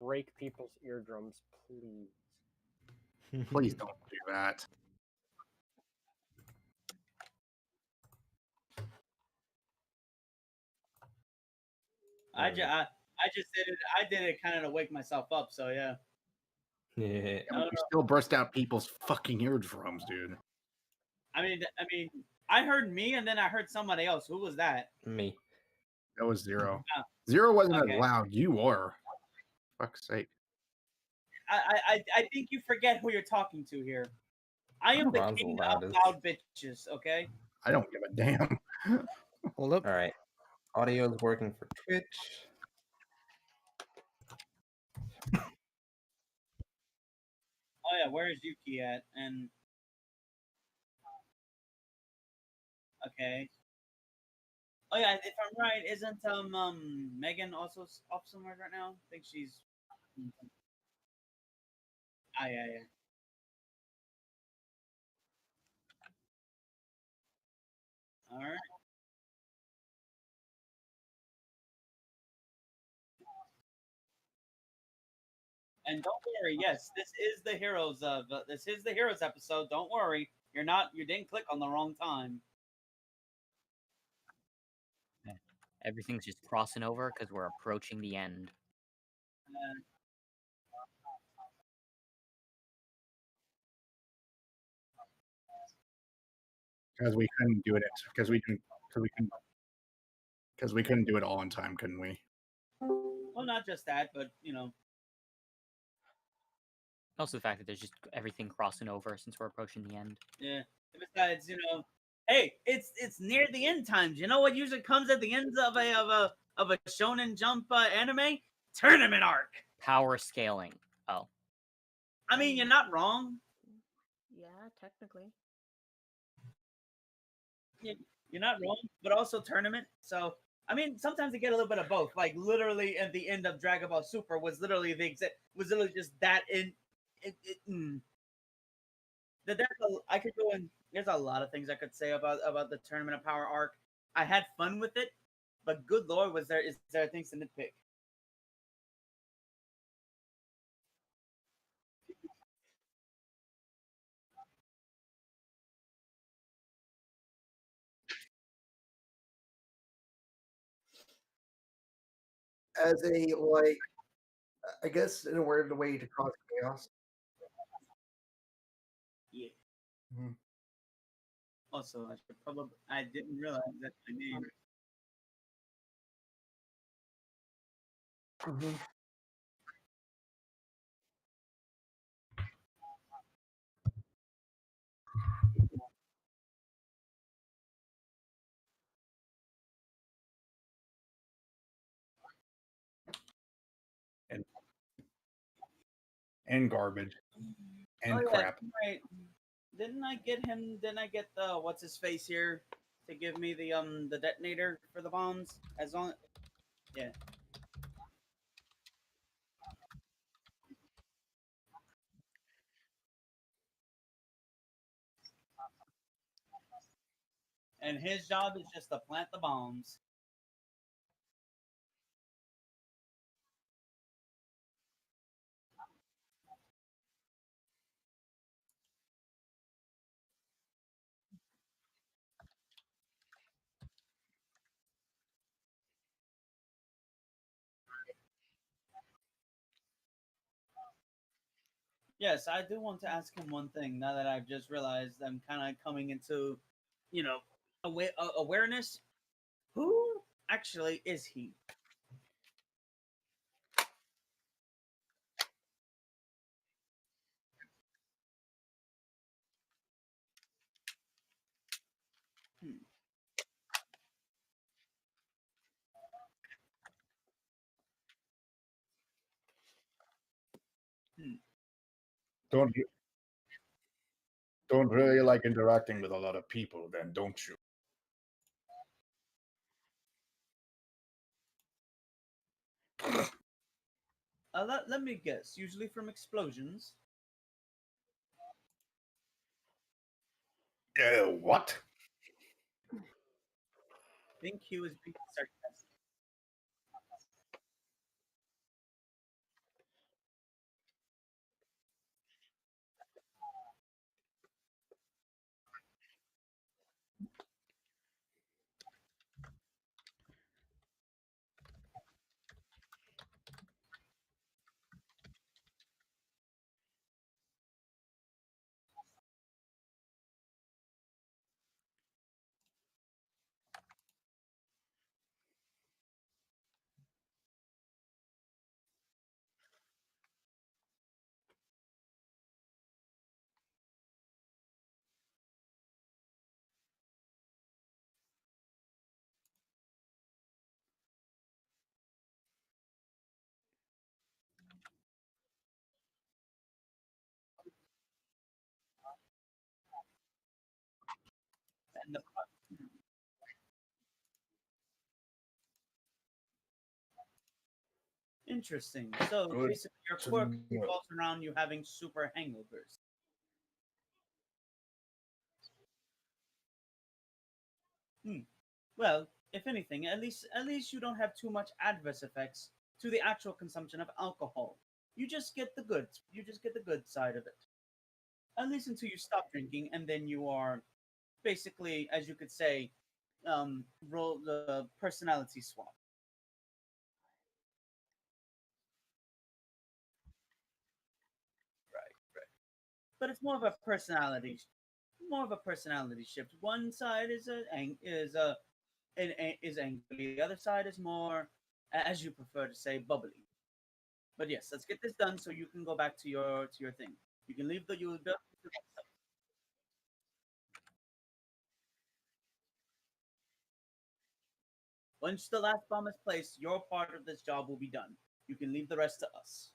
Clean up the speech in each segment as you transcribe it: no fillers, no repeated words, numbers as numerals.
break people's eardrums, please. Please don't do that. I just did it. I did it kind of to wake myself up. So yeah. Yeah. You still burst out people's fucking eardrums, dude. I mean, I heard me, and then I heard somebody else. Who was that? Me. That was Zero. Oh. Zero wasn't Okay. as loud. You were. Fuck's sake. I think you forget who you're talking to here. I am the Ron's the king of loudest. loud bitches. Okay. I don't give a damn. Hold up. All right. Audio is working for Twitch. Oh yeah, where is Yuki at? And okay. Oh yeah, if I'm right, isn't Megan also off somewhere right now? I think she's. Ah yeah. All right. And don't worry, yes, this is the heroes episode. Don't worry, you didn't click on the wrong time. Everything's just crossing over because we're approaching the end. Because we couldn't do it. Because we couldn't do it all in time, couldn't we? Well, not just that, but Also, the fact that there's just everything crossing over since we're approaching the end. yeah. Besides, hey, it's near the end times. You know what usually comes at the ends of a Shonen Jump anime? Tournament arc. Power scaling. Oh. I mean, you're not wrong. Yeah, technically. You're not wrong, but also tournament. So, I mean, sometimes you get a little bit of both. Like literally, at the end of Dragon Ball Super was literally just that in. I could go in. There's a lot of things I could say about the Tournament of Power arc. I had fun with it, but good lord, is there things to nitpick? As a like, I guess in a weird way to cause chaos. Yeah. Mhm. Also, I didn't realize that's my name. Mm-hmm. And garbage. And Oh, yeah, crap. right. Didn't I get the what's his face here to give me the detonator for the bombs? Yeah. And his job is just to plant the bombs. Yes, I do want to ask him one thing now that I've just realized I'm kind of coming into, awareness. Who actually is he? Don't really like interacting with a lot of people, then, don't you? Let me guess. Usually from explosions. What? I think he was being sarcastic. And the interesting. So Good basically, your to quirk know. revolves around you having super hangovers. Hmm. Well, if anything, at least you don't have too much adverse effects to the actual consumption of alcohol. You just get the good. You just get the good side of it. At least until you stop drinking, and then you are basically, as you could say, roll the personality swap. Right, right. But it's more of a personality shift. One side is angry. The other side is more, as you prefer to say, bubbly. But yes, let's get this done so you can go back to your thing. You can leave the you. Once the last bomb is placed, your part of this job will be done. You can leave the rest to us.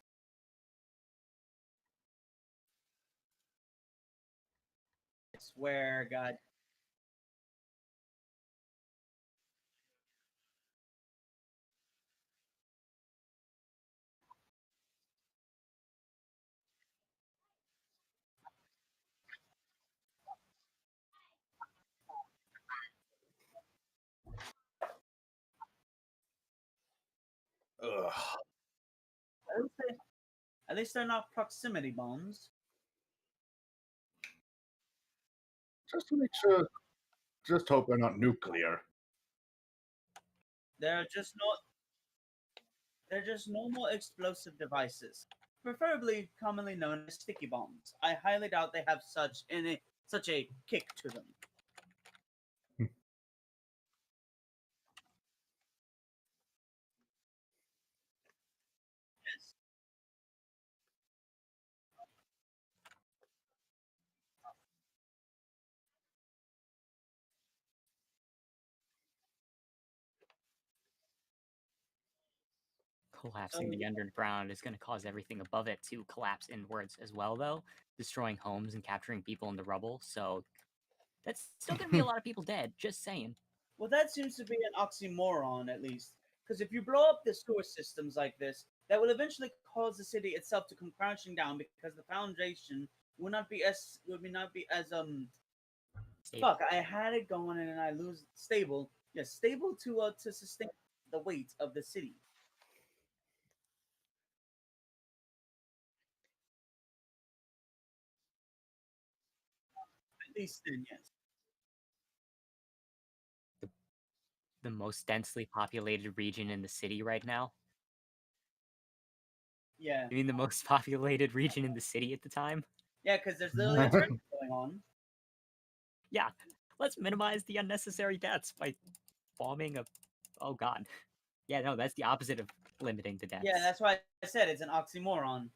I swear, God. Ugh. At least they're not proximity bombs. Just to make sure, just hope they're not nuclear. They're just not. They're just normal explosive devices, preferably commonly known as sticky bombs. I highly doubt they have such a kick to them. Yes. Collapsing So the underground is going to cause everything above it to collapse inwards as well, though, destroying homes and capturing people in the rubble. So that's still going to be a lot of people dead. Just saying. well, that seems to be an oxymoron, at least. Because if you blow up the sewer systems like this, that will eventually cause the city itself to come crashing down because the foundation would not be as Stable. fuck. I had it going and then I lose stable. Yes, stable to sustain the weight of the city. At least then, yes. The most densely populated region in the city right now. Yeah, You mean the most populated region in the city at the time? yeah, because there's literally a tournament going on. Yeah. Let's minimize the unnecessary deaths by bombing a. Oh god. Yeah, no, that's the opposite of limiting the deaths. Yeah, that's why I said it's an oxymoron.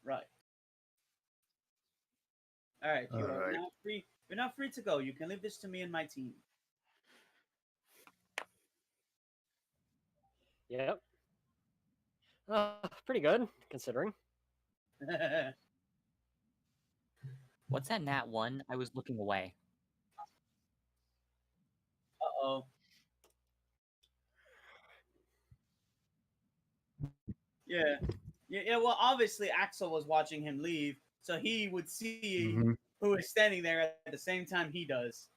Right. All right, All you are right. now free. You're now free to go. You can leave this to me and my team. Yep. Pretty good, considering. What's that nat 1? I was looking away. Uh-oh. Yeah. Yeah, well, obviously Axel was watching him leave, so he would see Mm-hmm. who is standing there at the same time he does.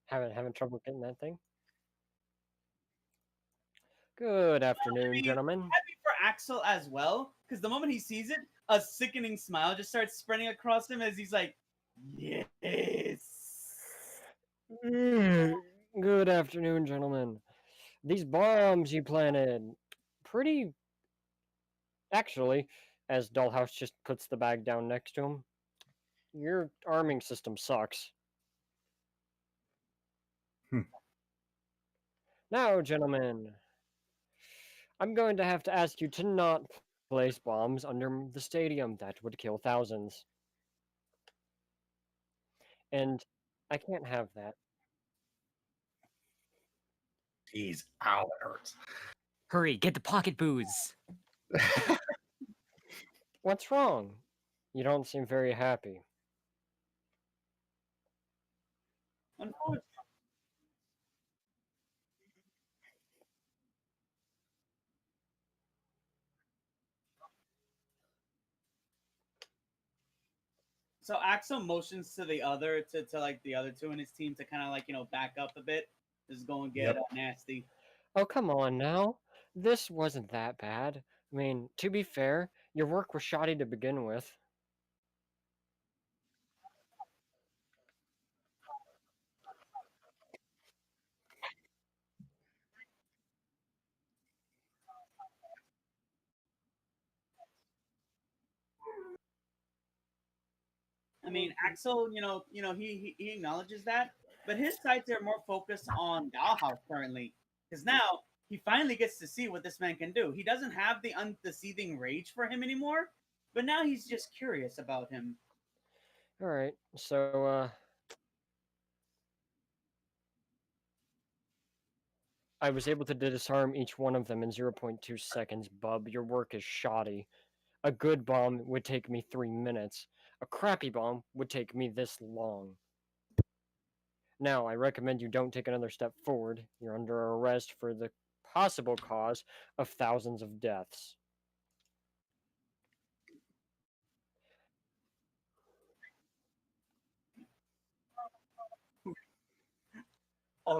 Having trouble getting that thing. Good afternoon, mean, gentlemen. Happy for Axel as well, because the moment he sees it, a sickening smile just starts spreading across him as he's like, yes. Good afternoon, gentlemen. These bombs you planted, pretty. Actually, as Dollhouse just puts the bag down next to him, Your arming system sucks. Now, gentlemen, I'm going to have to ask you to not place bombs under the stadium. That would kill thousands. And I can't have that. Jeez, ow, it hurts. Hurry, get the pocket booze. What's wrong? You don't seem very happy. Unfortunately, so Axel motions to the other to like the other two in his team to kind of like back up a bit. This is going to get nasty. Oh, come on now. This wasn't that bad. I mean, to be fair, your work was shoddy to begin with. I mean, Axel, he acknowledges that, but his sights are more focused on Dalhouse currently, because now he finally gets to see what this man can do. He doesn't have the seething rage for him anymore, but now he's just curious about him. All right, so I was able to disarm each one of them in 0.2 seconds, bub. Your work is shoddy. A good bomb would take me 3 minutes. A crappy bomb would take me this long. Now, I recommend you don't take another step forward. You're under arrest for the possible cause of thousands of deaths.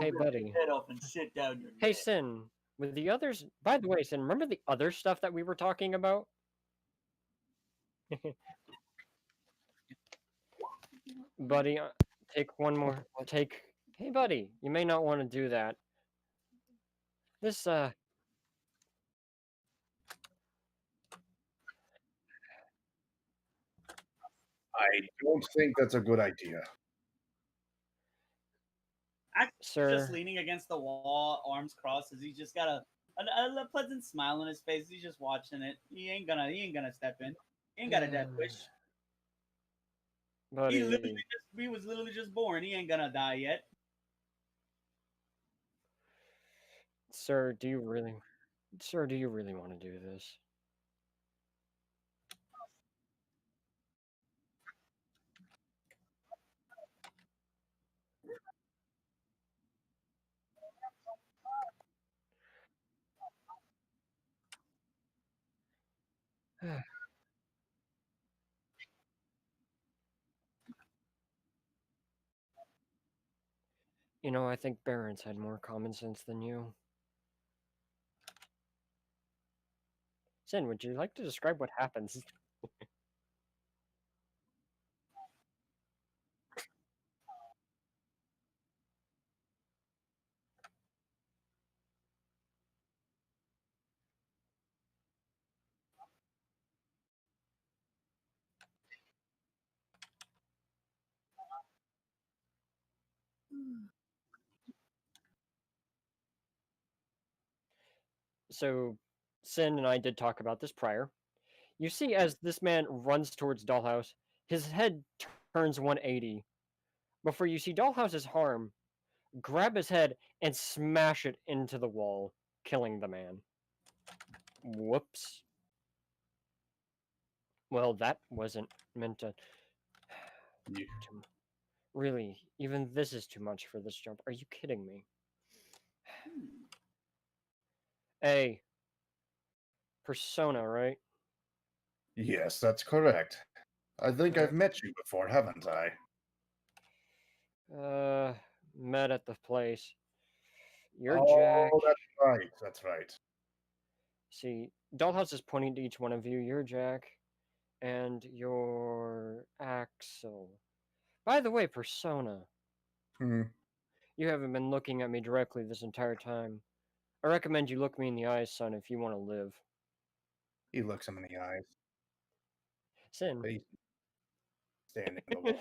Hey, buddy. Head off and sit down your Hey, neck. Sin. With the others, by the way, Sin, remember the other stuff that we were talking about? Buddy, take one more. Take. Hey, buddy, you may not want to do that. This, I don't think that's a good idea. Axel's sir. just leaning against the wall, arms crossed, as he's just got a pleasant smile on his face. He's just watching it. He ain't gonna step in. He ain't got a death wish. Buddy. He was literally just born. He ain't gonna die yet. Sir, do you really want to do this? You know, I think Barons had more common sense than you. Sin, would you like to describe what happens? So, Sin and I did talk about this prior. You see, as this man runs towards Dollhouse, his head turns 180. Before you see Dollhouse's harm, grab his head and smash it into the wall, killing the man. Whoops. Well, that wasn't meant to... Yeah. Really, even this is too much for this jump. Are you kidding me? Hey. Persona, right? Yes, that's correct. I think I've met you before, haven't I? Met at the place. You're Oh, Jack. That's right. See, Dollhouse is pointing to each one of you. You're Jack. And you're Axel. By the way, Persona. You haven't been looking at me directly this entire time. I recommend you look me in the eyes, son, if you want to live. He looks him in the eyes. Sin. standing in the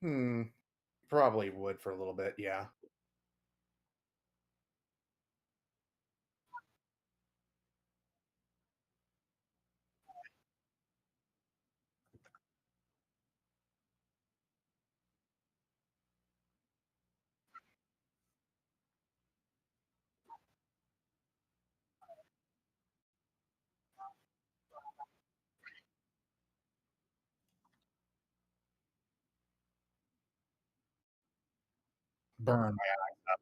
wall. Probably would for a little bit, yeah. Burn my eyes up.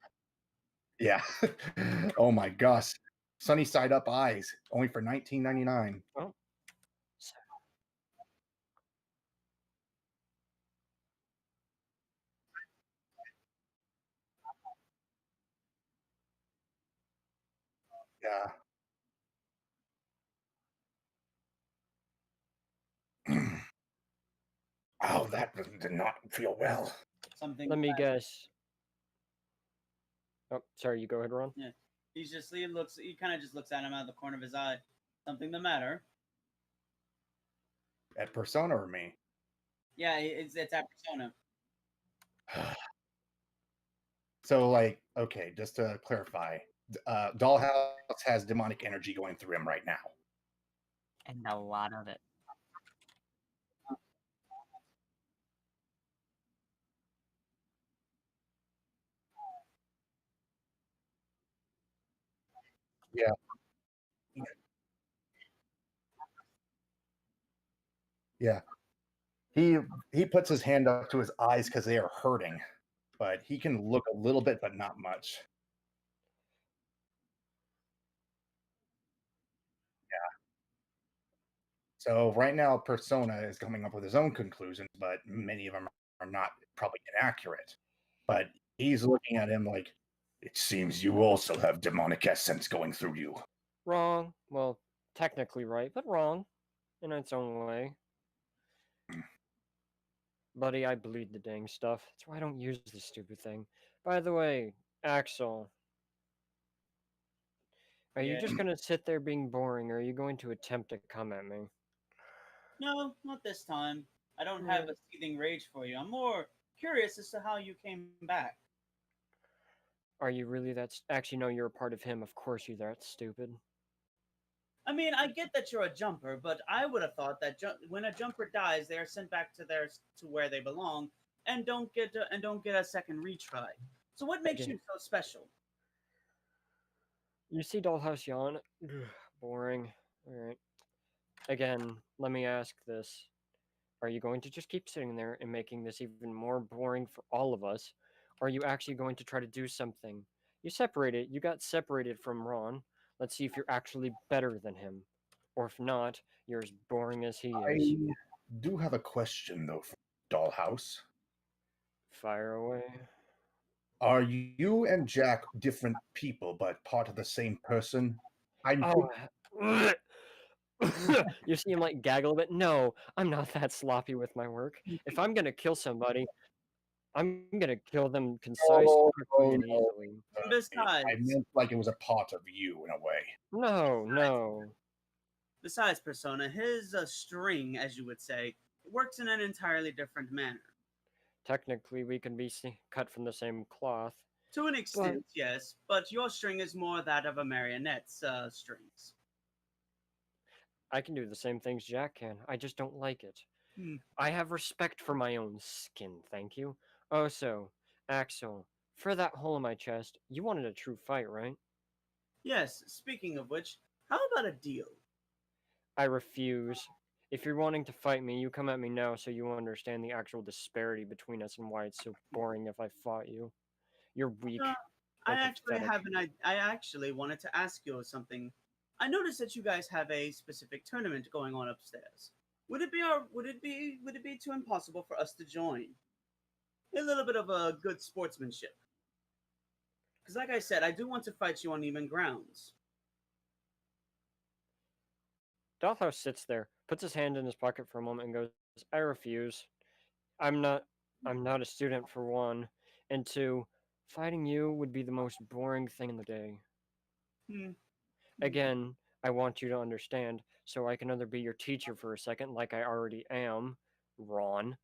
Yeah. Oh my gosh. Sunny side up eyes, only for $19.99. Oh, Yeah. Oh, that did not feel well. Something. let me guess. Oh, sorry. You go ahead, Ron. Yeah. He kind of just looks at him out of the corner of his eye. Something the matter? At Persona or me? Yeah, it's that persona. So, like, okay, just to clarify, Dollhouse has demonic energy going through him right now. And a lot of it. Yeah. Yeah. He puts his hand up to his eyes because they are hurting, but he can look a little bit, but not much. So right now, Persona is coming up with his own conclusions, but many of them are not probably inaccurate. But he's looking at him like, it seems you also have demonic essence going through you. Wrong. Well, technically right, but wrong in its own way. Buddy, I bleed the dang stuff. That's why I don't use this stupid thing. By the way, Axel, are you Yeah. just gonna sit there being boring, or are you going to attempt to come at me? No, not this time. I don't have a seething rage for you. I'm more curious as to how you came back. Are you really that? Actually, no, you're a part of him. Of course, you're that stupid. I mean, I get that you're a jumper, but I would have thought that when a jumper dies, they are sent back to where they belong and don't get a second retry. So what makes you so special? You see Dollhouse yawn? Boring. Alright. Again, let me ask this. Are you going to just keep sitting there and making this even more boring for all of us? Or are you actually going to try to do something? You got separated from Ron. Let's see if you're actually better than him. Or if not, you're as boring as he I is. do have a question though for Dollhouse. Fire away. Are you and Jack different people but part of the same person? I'm Oh, you see him like gaggle a bit? No, I'm not that sloppy with my work. If I'm gonna kill somebody, I'm gonna kill them concise, quickly, and easily. And I besides, meant like it was a part of you in a way. No. besides Persona, his string, as you would say, works in an entirely different manner. Technically, we can be cut from the same cloth. To an extent, yes, but your string is more that of a marionette's strings. I can do the same things Jack can. I just don't like it. Hmm. I have respect for my own skin, thank you. Oh, so, Axel, for that hole in my chest, you wanted a true fight, right? Yes, speaking of which, how about a deal? I refuse. If you're wanting to fight me, you come at me now so you understand the actual disparity between us and why it's so boring if I fought you. You're weak. I and actually pathetic. I actually wanted to ask you something. I noticed that you guys have a specific tournament going on upstairs. Would it be too impossible for us to join? A little bit of a good sportsmanship. Because, like I said, I do want to fight you on even grounds. Dothhouse sits there, puts his hand in his pocket for a moment, and goes, "I refuse. I'm not. I'm not a student for one, and two, fighting you would be the most boring thing in the day. Hmm. Again, I want you to understand, so I can either be your teacher for a second, like I already am, Ron.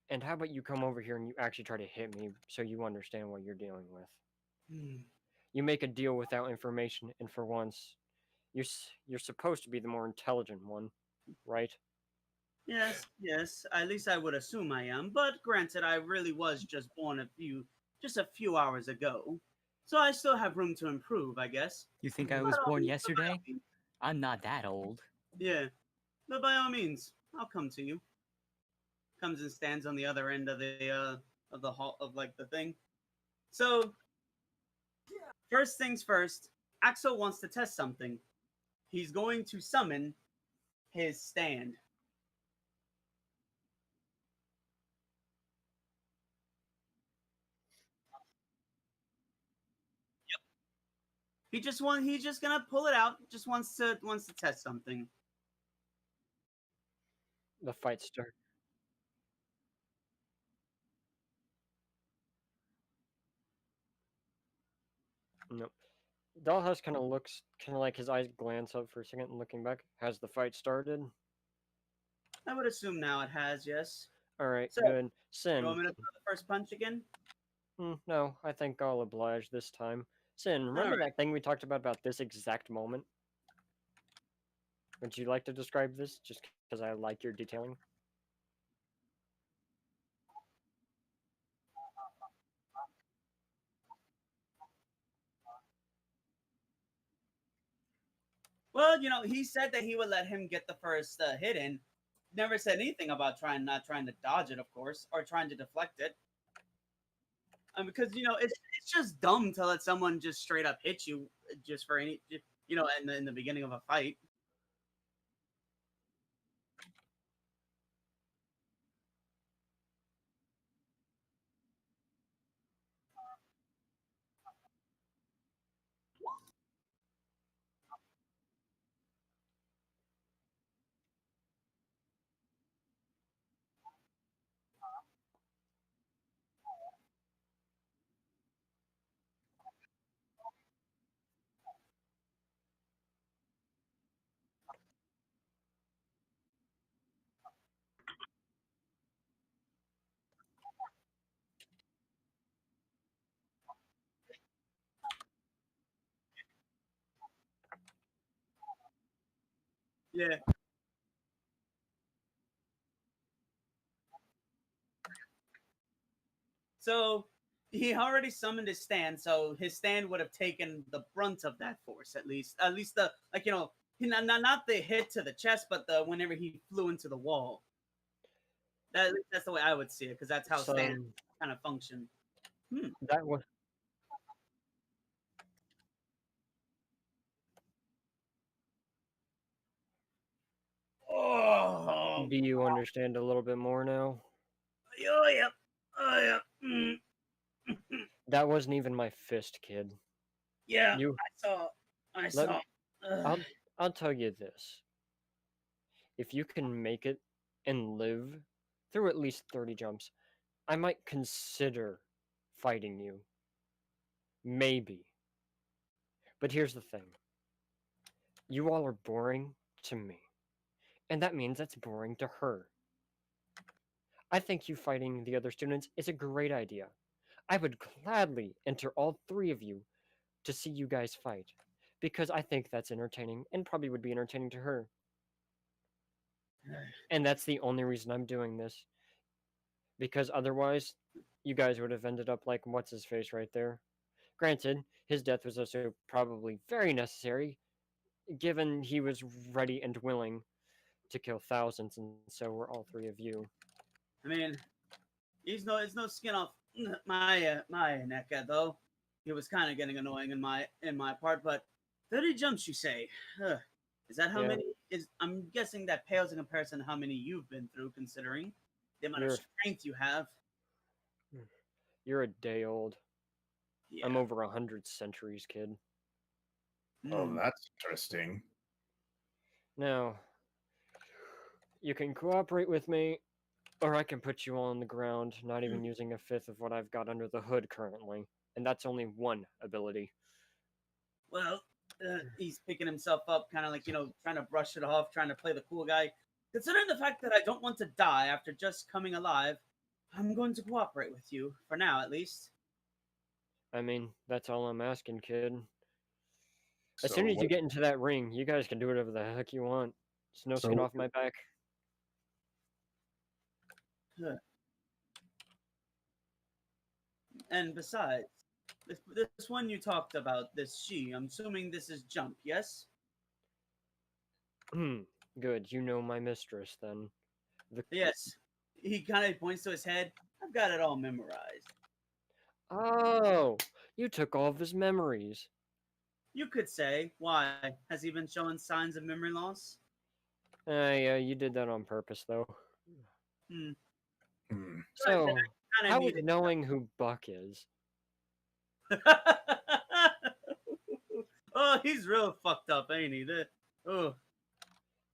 And how about you come over here and you actually try to hit me so you understand what you're dealing with? Hmm. You make a deal without information, and for once, you're supposed to be the more intelligent one, right? Yes, yes. At least I would assume I am. But granted, I really was just born just a few hours ago, so I still have room to improve, I guess. You think I By was all born means, but by all yesterday? means. I'm not that old. Yeah, but by all means, I'll come to you. Comes and stands on the other end of the hall of like the thing. So first things first, Axel wants to test something. He's going to summon his stand. He's just gonna pull it out. Just wants to test something. The fight start. No. Dollhouse kind of looks, kind of like his eyes glance up for a second and looking back. Has the fight started? I would assume now it has, yes. Alright, So, good. you Sin. want me to throw the first punch again? No, I think I'll oblige this time. Sin, remember Alright. that thing we talked about this exact moment? Would you like to describe this, just because I like your detailing? Well, he said that he would let him get the first hit in. Never said anything about not trying to dodge it, of course, or trying to deflect it. Because it's just dumb to let someone just straight up hit you just for any in the beginning of a fight. Yeah. So he already summoned his stand, so his stand would have taken the brunt of that force at least. At least the not the hit to the chest, but the whenever he flew into the wall. That's the way I would see it, because that's how So, stand kind of function. that was... Oh, Do you understand a little bit more now? oh yep, oh yep. That wasn't even my fist, kid. Yeah, You... I Let saw. me... I'll tell you this. If you can make it and live through at least 30 jumps, I might consider fighting you. Maybe. But here's the thing. You all are boring to me. And that means it's boring to her. I think you fighting the other students is a great idea. I would gladly enter all three of you to see you guys fight. Because I think that's entertaining and probably would be entertaining to her. And that's the only reason I'm doing this. Because otherwise, you guys would have ended up like what's his face right there. Granted, his death was also probably very necessary, given he was ready and willing to kill thousands, and so were all three of you. I mean, it's no skin off my neck though. It was kind of getting annoying in my part, but 30 jumps, you say? Is that how Yeah. many? I'm guessing that pales in comparison to how many you've been through, considering the amount of You're- strength you have. You're a day old. Yeah. I'm over 100 centuries, kid. Oh, Mm. that's interesting. Now, you can cooperate with me, or I can put you all on the ground, not even using a fifth of what I've got under the hood currently. And that's only one ability. Well, he's picking himself up, kind of like, trying to brush it off, trying to play the cool guy. Considering the fact that I don't want to die after just coming alive, I'm going to cooperate with you, for now at least. I mean, that's all I'm asking, kid. As So soon as you what- get into that ring, you guys can do whatever the heck you want. It's no So skin what- off my back. And besides, this one you talked about, this she, I'm assuming this is Jump, yes? Good, you know my mistress then. Yes. He kind of points to his head. I've got it all memorized. Oh, you took all of his memories. You could say, why? Has he been showing signs of memory loss? Yeah, you did that on purpose, though. Hmm. Hmm. So, Kinda how is needed- knowing who Buck is? Oh, he's real fucked up, ain't he? Oh,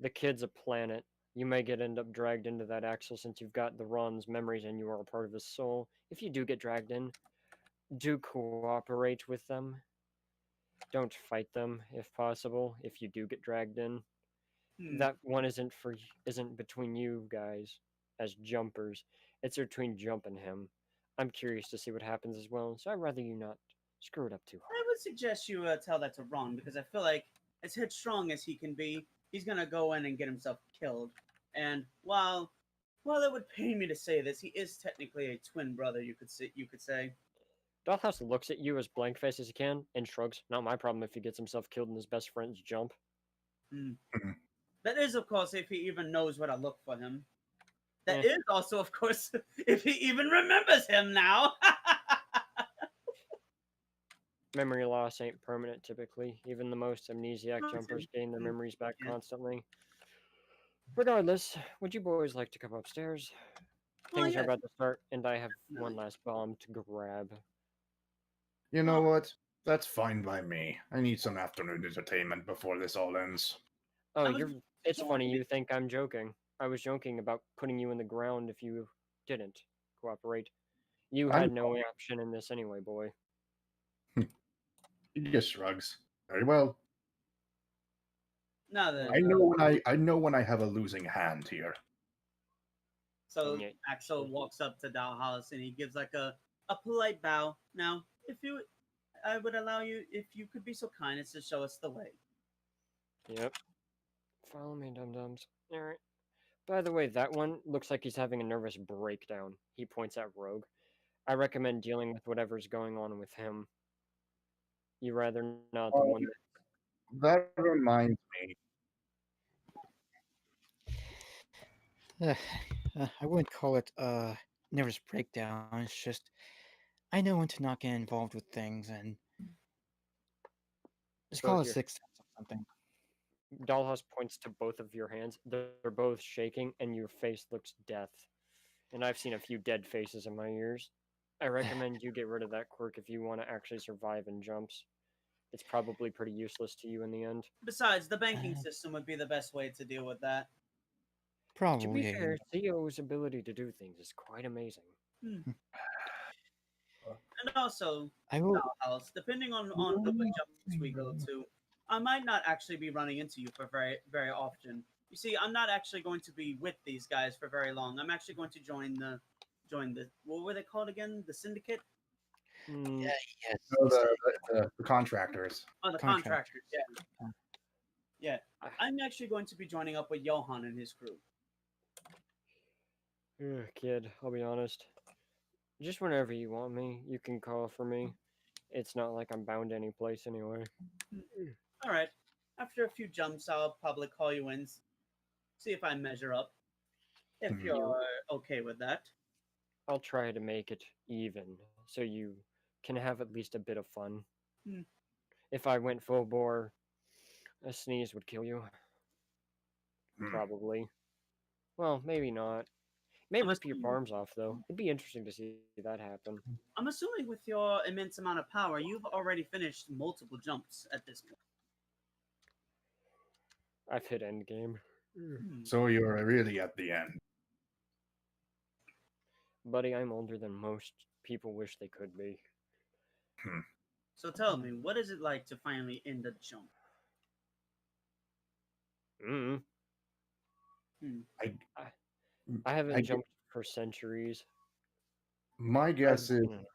The kid's a planet. You may end up dragged into that axle since you've got the Ron's memories and you are a part of his soul. If you do get dragged in, do cooperate with them. Don't fight them if possible. If you do get dragged in, that one isn't between you guys as jumpers. It's between Jump and him. I'm curious to see what happens as well, so I'd rather you not screw it up too hard. I would suggest you tell that to Ron because I feel like as headstrong as he can be, he's gonna go in and get himself killed. And while it would pain me to say this, he is technically a twin brother. You could say. Dollhouse looks at you as blank faced as he can and shrugs. Not my problem if he gets himself killed in his best friend's jump. That is, of course, if he even knows where to look for him. That Eh. is also, of course, if he even remembers him now. Memory loss ain't permanent typically. Even the most amnesiac Not jumpers gain their mm, memories back yeah. constantly. Regardless, would you boys like to come upstairs? Well, Things are yes. about to start, and I have one Definitely. last bomb to grab. You know what? That's fine by me. I need some afternoon entertainment before this all ends. Oh, I was it's joking. funny you think I'm joking. I was joking about putting you in the ground if you didn't cooperate. You I'm- had no option in this anyway, boy. He just shrugs. Very well. Now then, I know when I have a losing hand here. so Yeah. Axel walks up to Dalhouse and he gives like a polite bow. Now, I would allow you, if you could be so kind as to show us the way. Yep. Follow me, dum-dums. Alright. By the way, that one looks like he's having a nervous breakdown. He points at Rogue. I recommend dealing with whatever's going on with him. You rather not the one That reminds me. I wouldn't call it nervous breakdown. It's just I know when to not get involved with things, and just Both call it your- sixth sense or something. Dollhouse points to both of your hands. They're both shaking, and your face looks death. And I've seen a few dead faces in my years. I recommend you get rid of that quirk if you want to actually survive in jumps. It's probably pretty useless to you in the end. Besides, the banking system would be the best way to deal with that. To Probably. be fair, Theo's ability to do things is quite amazing. And also, I will. Dalhouse, depending on the which jumps we go to, I might not actually be running into you for very, very often. You see, I'm not actually going to be with these guys for very long. I'm actually going to join the what were they called again? The syndicate? Hmm, Yes. No, the contractors. Oh, the Contractors. contractors. Yeah. I'm actually going to be joining up with Johan and his crew. ugh, kid, I'll be honest. Just whenever you want me, you can call for me. It's not like I'm bound to any place anyway. All right. After a few jumps, I'll probably call you in, see if I measure up. If Mhm. you're okay with that. I'll try to make it even, so you can have at least a bit of fun. Hmm. If I went full bore, a sneeze would kill you. Hmm. Probably. Well, maybe not. May I'm rip your assuming- arms off, though. It'd be interesting to see that happen. I'm assuming with your immense amount of power, you've already finished multiple jumps at this point. I've hit endgame. So you're really at the end. Buddy, I'm older than most people wish they could be. Hmm. So tell me, what is it like to finally end a jump? Mm. I, I haven't I- jumped for centuries. my guess is, Mm.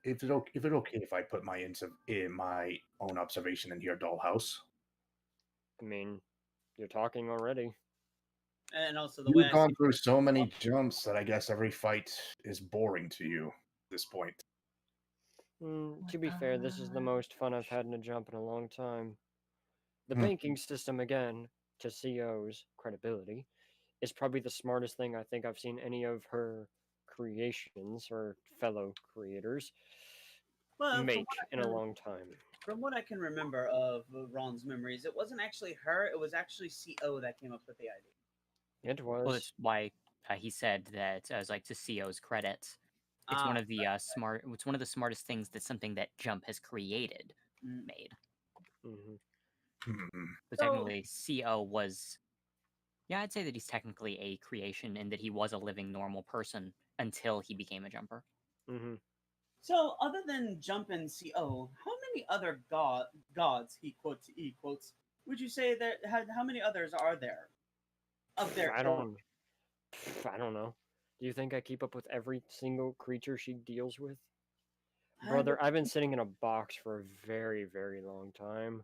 if it's okay if I put my my own observation in here, Dollhouse. I mean, you're talking already. And also the way You've I gone see through so many jumps that I guess every fight is boring to you at this point. To be fair, this is the most fun I've had in a jump in a long time. The Hmm. banking system, again, to CO's credibility, is probably the smartest thing I think I've seen any of her creations or fellow creators well, make in a long time. from what I can remember of Ron's memories, it wasn't actually her. It was actually CO that came up with the idea. It was. Well, that's why he said that as like to CO's credit. It's one of the It's one of the smartest things that something that Jump has created Mm. made. Mhm. Hmm. But So- technically, CO was. Yeah, I'd say that he's technically a creation in that he was a living normal person until he became a jumper. Mhm. So, other than Jump and CO, how many other gods he quotes would you say that? How many others are there? Of their I don't. I don't know. Do you think I keep up with every single creature she deals with? Brother, I've been sitting in a box for a very, very long time.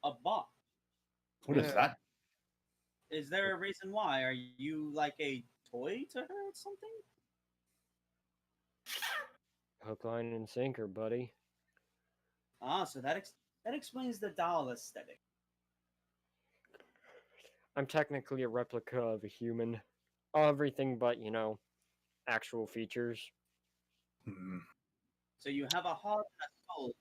a box. What is Yeah. that? Is there a reason why? Are you like a toy to her or something? Hook, line, and sinker, buddy. So that explains the doll aesthetic. I'm technically a replica of a human. Everything but, actual features. Hmm. So you have a heart and a soul.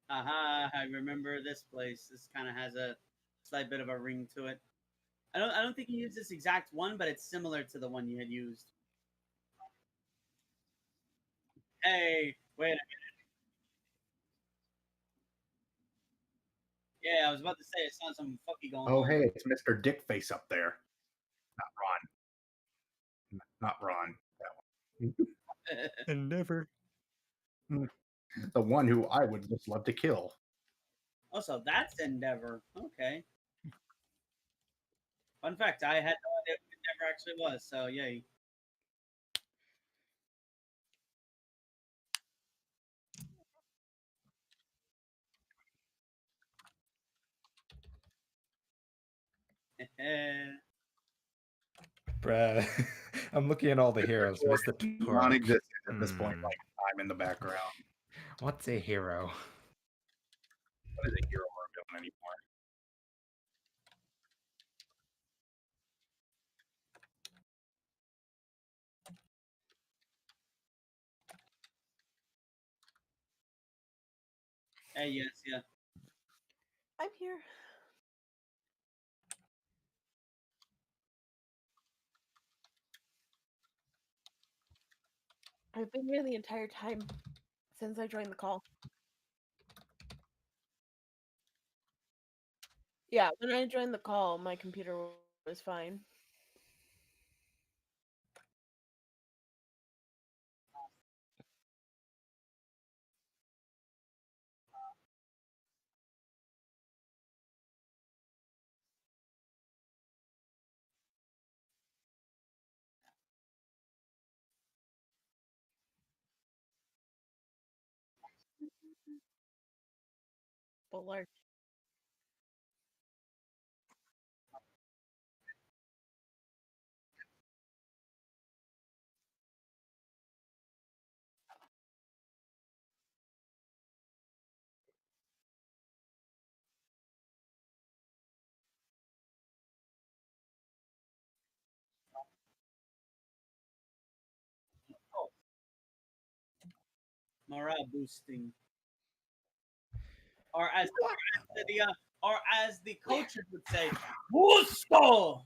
Aha! I remember this place. This kind of has a slight bit of a ring to it. I don't think you used this exact one, but it's similar to the one you had used. Hey, wait a minute. Yeah, I was about to say it sounds some fucky going Oh, on. hey, it's Mr. Dickface up there. Not Ron. That one. And never. The one who I would just love to kill. Also, that's Endeavor. Okay. Fun fact: I had no idea who Endeavor actually was. So yay. Bruh. I'm looking at all the heroes. Mr. Torque. Non-existent at this point. Hmm. Like, I'm in the background. What's a hero? What is a hero or a villain anymore? Hey, yes, yeah. I'm here. I've been here the entire time since I joined the call. Yeah, when I joined the call, my computer was fine. Bullard. Morale boosting, or as the coaches would say, "Gusto."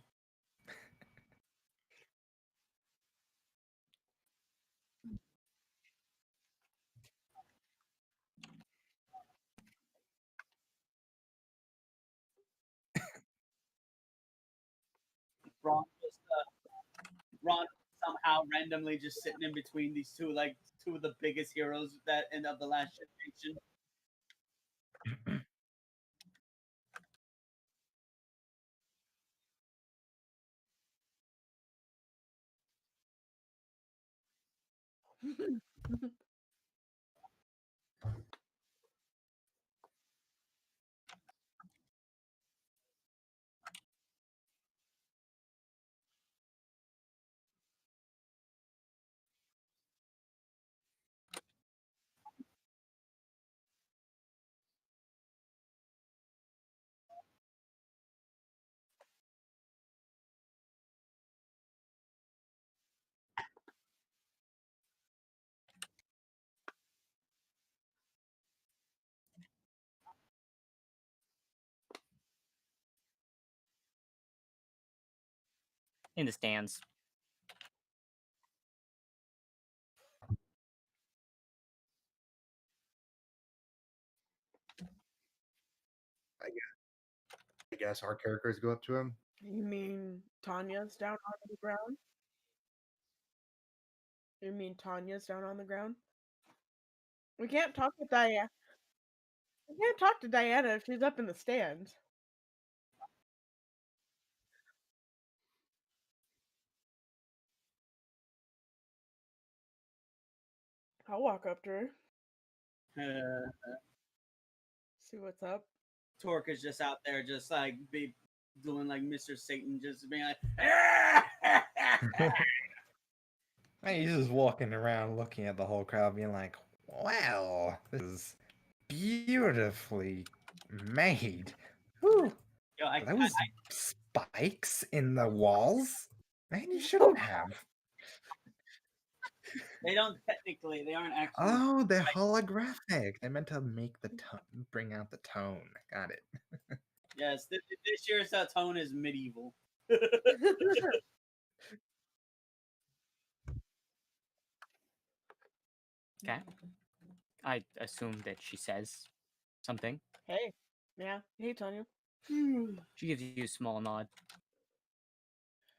Ron somehow randomly just sitting in between these two, like two of the biggest heroes that end of the last generation. In the stands. I guess our characters go up to him. You mean Tanya's down on the ground? You mean Tanya's down on the ground? We can't talk to Diana. We can't talk to Diana if she's up in the stands. I'll walk up to her, see what's up. Torque is just out there, just like be doing like Mr. Satan, just being like, He's just walking around looking at the whole crowd, being like, wow, this is beautifully made. Whew. Yo, Are those spikes in the walls? Man, you shouldn't have. they don't technically, they aren't actually. Oh, they're holographic. They meant to make the tone, bring out the tone. Got it. Yes, this year's tone is medieval. Okay. I assume that she says something. Hey, yeah. Hey, Tanya. She gives you a small nod.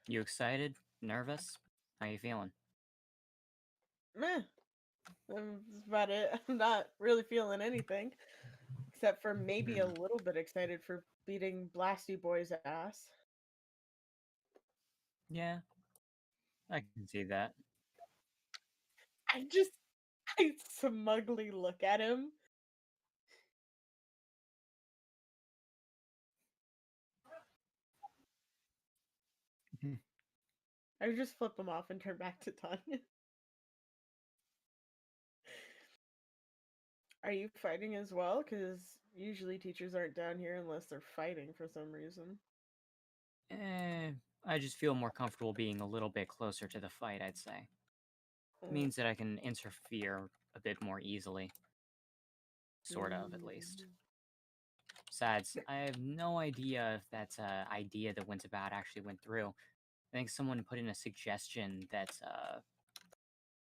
You excited? Nervous? How you feeling? Meh. That's about it. I'm not really feeling anything, except for maybe a little bit excited for beating Blasty Boy's ass. Yeah, I can see that. I smugly look at him. I just flip him off and turn back to Tanya. Are you fighting as well? Because usually teachers aren't down here unless they're fighting for some reason. I just feel more comfortable being a little bit closer to the fight, I'd say. Means that I can interfere a bit more easily. Sort of, at least. Besides, I have no idea if that idea that went about actually went through. I think someone put in a suggestion that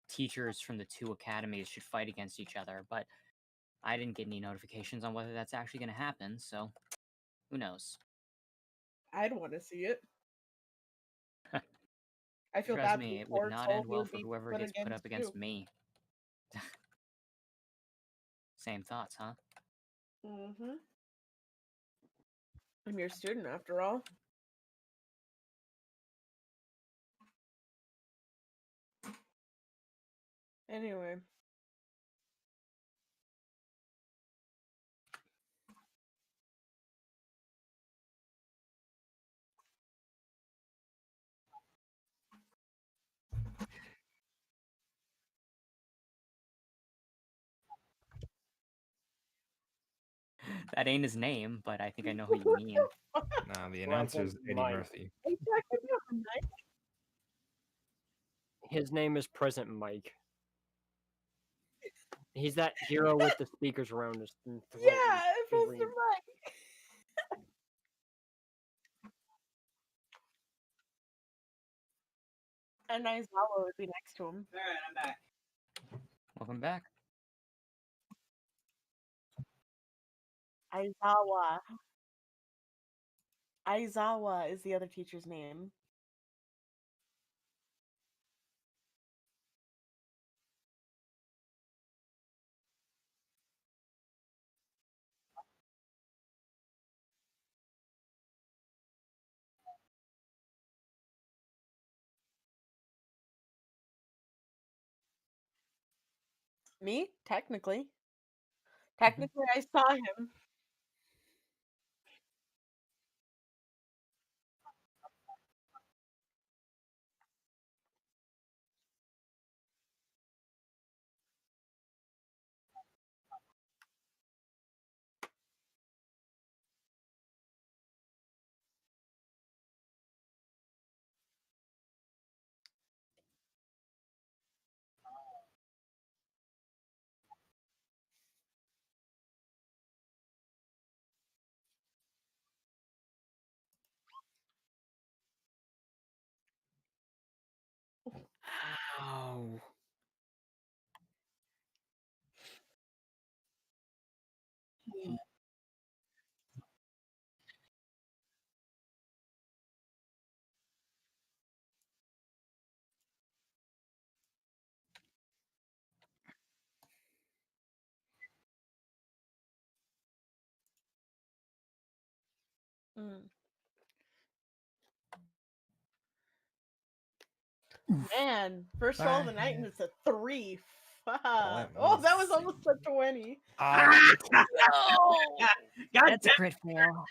teachers from the two academies should fight against each other, but I didn't get any notifications on whether that's actually going to happen, so who knows? I'd want to see it. I feel Trust bad me, for it would poor not soul end who well would for be whoever gets put up against me. Same thoughts, huh? Mm-hmm. I'm your student after all. Anyway. That ain't his name, but I think I know who you mean. Nah, the announcer's Eddie Mike. Murphy. His name is Present Mike. He's that hero with the speakers around his throat. Yeah, Mr. Mike. And Aizawa would be next to him. Alright, I'm back. Welcome back. Aizawa. Aizawa is the other teacher's name. Me? Technically. Technically, I saw him. Ow. Mm. Man, first roll of the night and it's a 3. Fuck. Let Oh, me that was almost see. a 20. God That's a damn crit fail.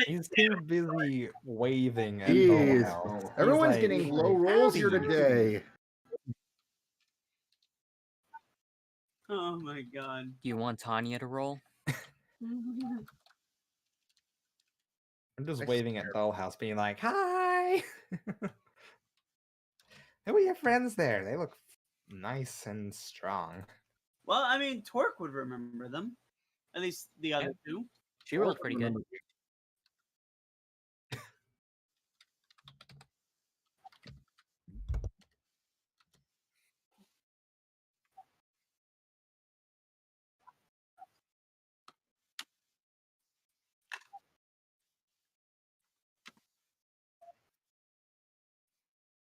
He's too busy waving at Jeez. Bullhouse. He's Everyone's like, getting low rolls here "Howdy." today. Oh my god. Do you want Tanya to roll? I'm just I waving at swear. Dollhouse, being like, "Hi." Who are your friends there? They look nice and strong. Well, I mean, Torque would remember them. At least the other two. She rolled pretty good.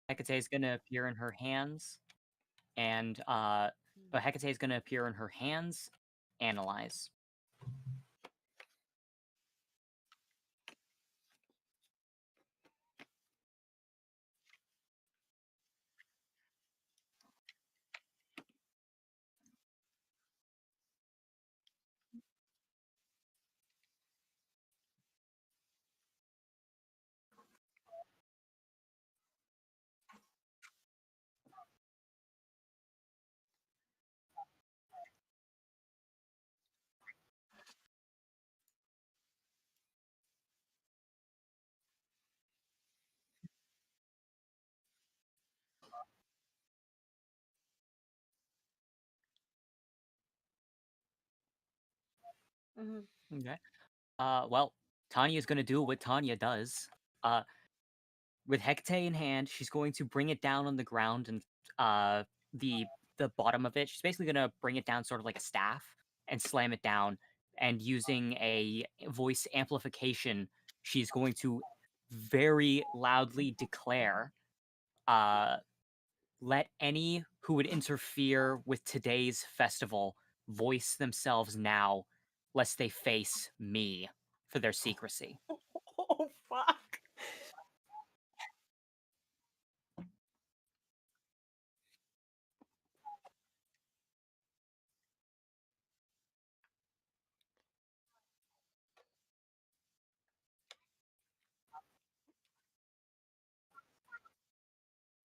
Hecate is gonna appear in her hands, and Hecate is gonna appear in her hands. Analyze. Okay. Well, Tanya's gonna do what Tanya does. With Hecate in hand, she's going to bring it down on the ground and the bottom of it. She's basically gonna bring it down sort of like a staff and slam it down. And using a voice amplification, she's going to very loudly declare, "Let any who would interfere with today's festival voice themselves now, lest they face me for their secrecy." Oh, fuck.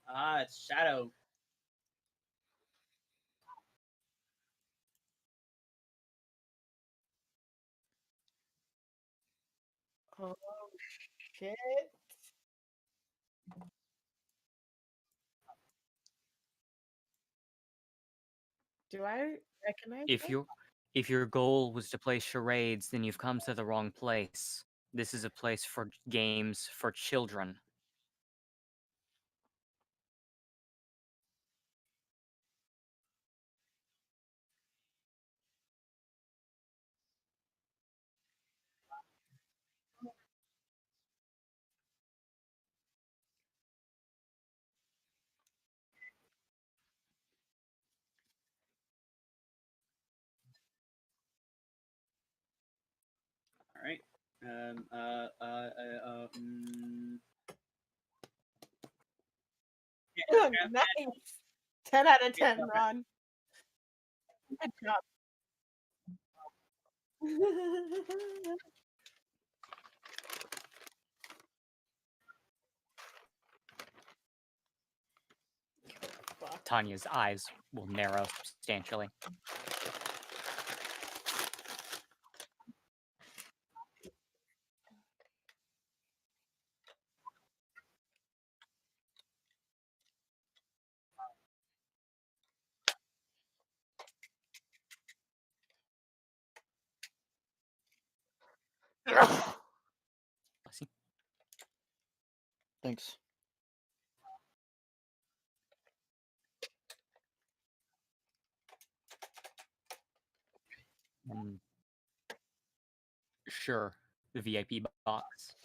Ah, it's Shadow. Oh, shit. Do I recognize If it? your goal was to play charades, then you've come to the wrong place. This is a place for games for children. All right. Yeah, Nice. 10 out of 10, Ron. Good job. Fuck. Tanya's eyes will narrow substantially. Bless you. Thanks. Sure, the VIP box.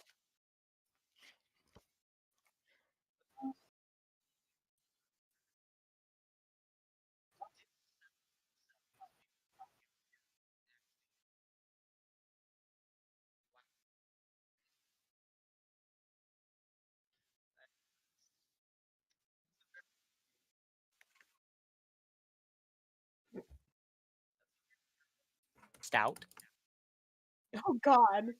Stout. Oh God.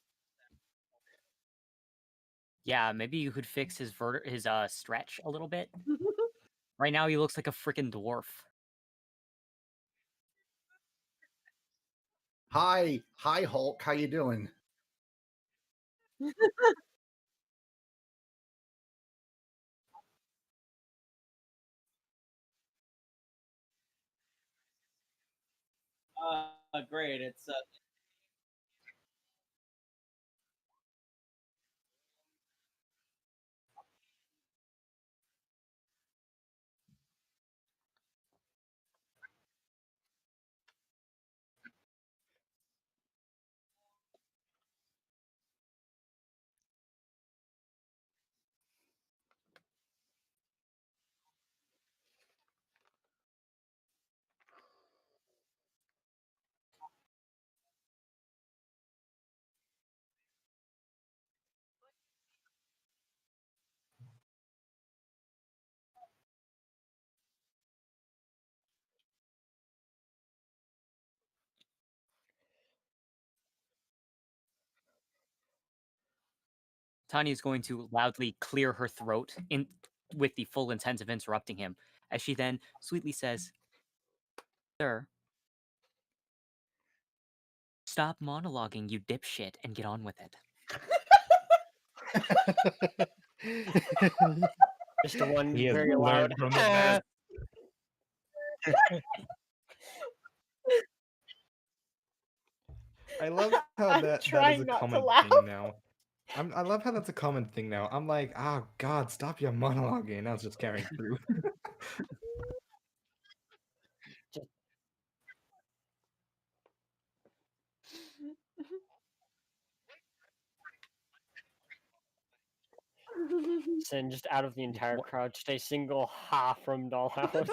Yeah, maybe you could fix his stretch a little bit. Right now, he looks like a freaking dwarf. Hi, Hulk. How you doing? Great. It's Tanya is going to loudly clear her throat with the full intent of interrupting him, as she then sweetly says, "Sir, stop monologuing, you dipshit, and get on with it." Just one He has very loud. learned from the best. I love how I'm that is trying a not to common laugh. thing now. I love how that's a common thing now. I'm like, oh God, stop your monologuing. And I was just carrying through. Sin, just out of the entire crowd, just a single ha from Dollhouse.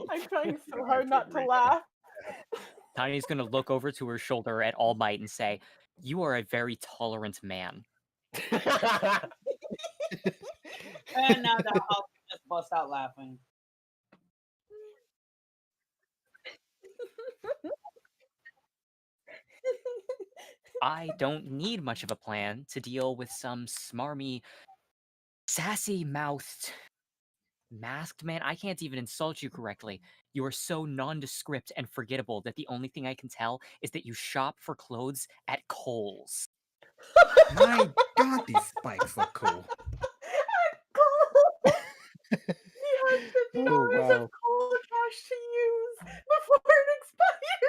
I'm trying so hard not to laugh. Tanya's going to look over to her shoulder at All Might and say, "You are a very tolerant man." and now the Hulk just bust out laughing. I don't need much of a plan to deal with some smarmy, sassy-mouthed, masked man. I can't even insult you correctly. You are so nondescript and forgettable that the only thing I can tell is that you shop for clothes at Kohl's. My God, these spikes look cool. He has $50 Oh, wow. of cold cash to use before it expires.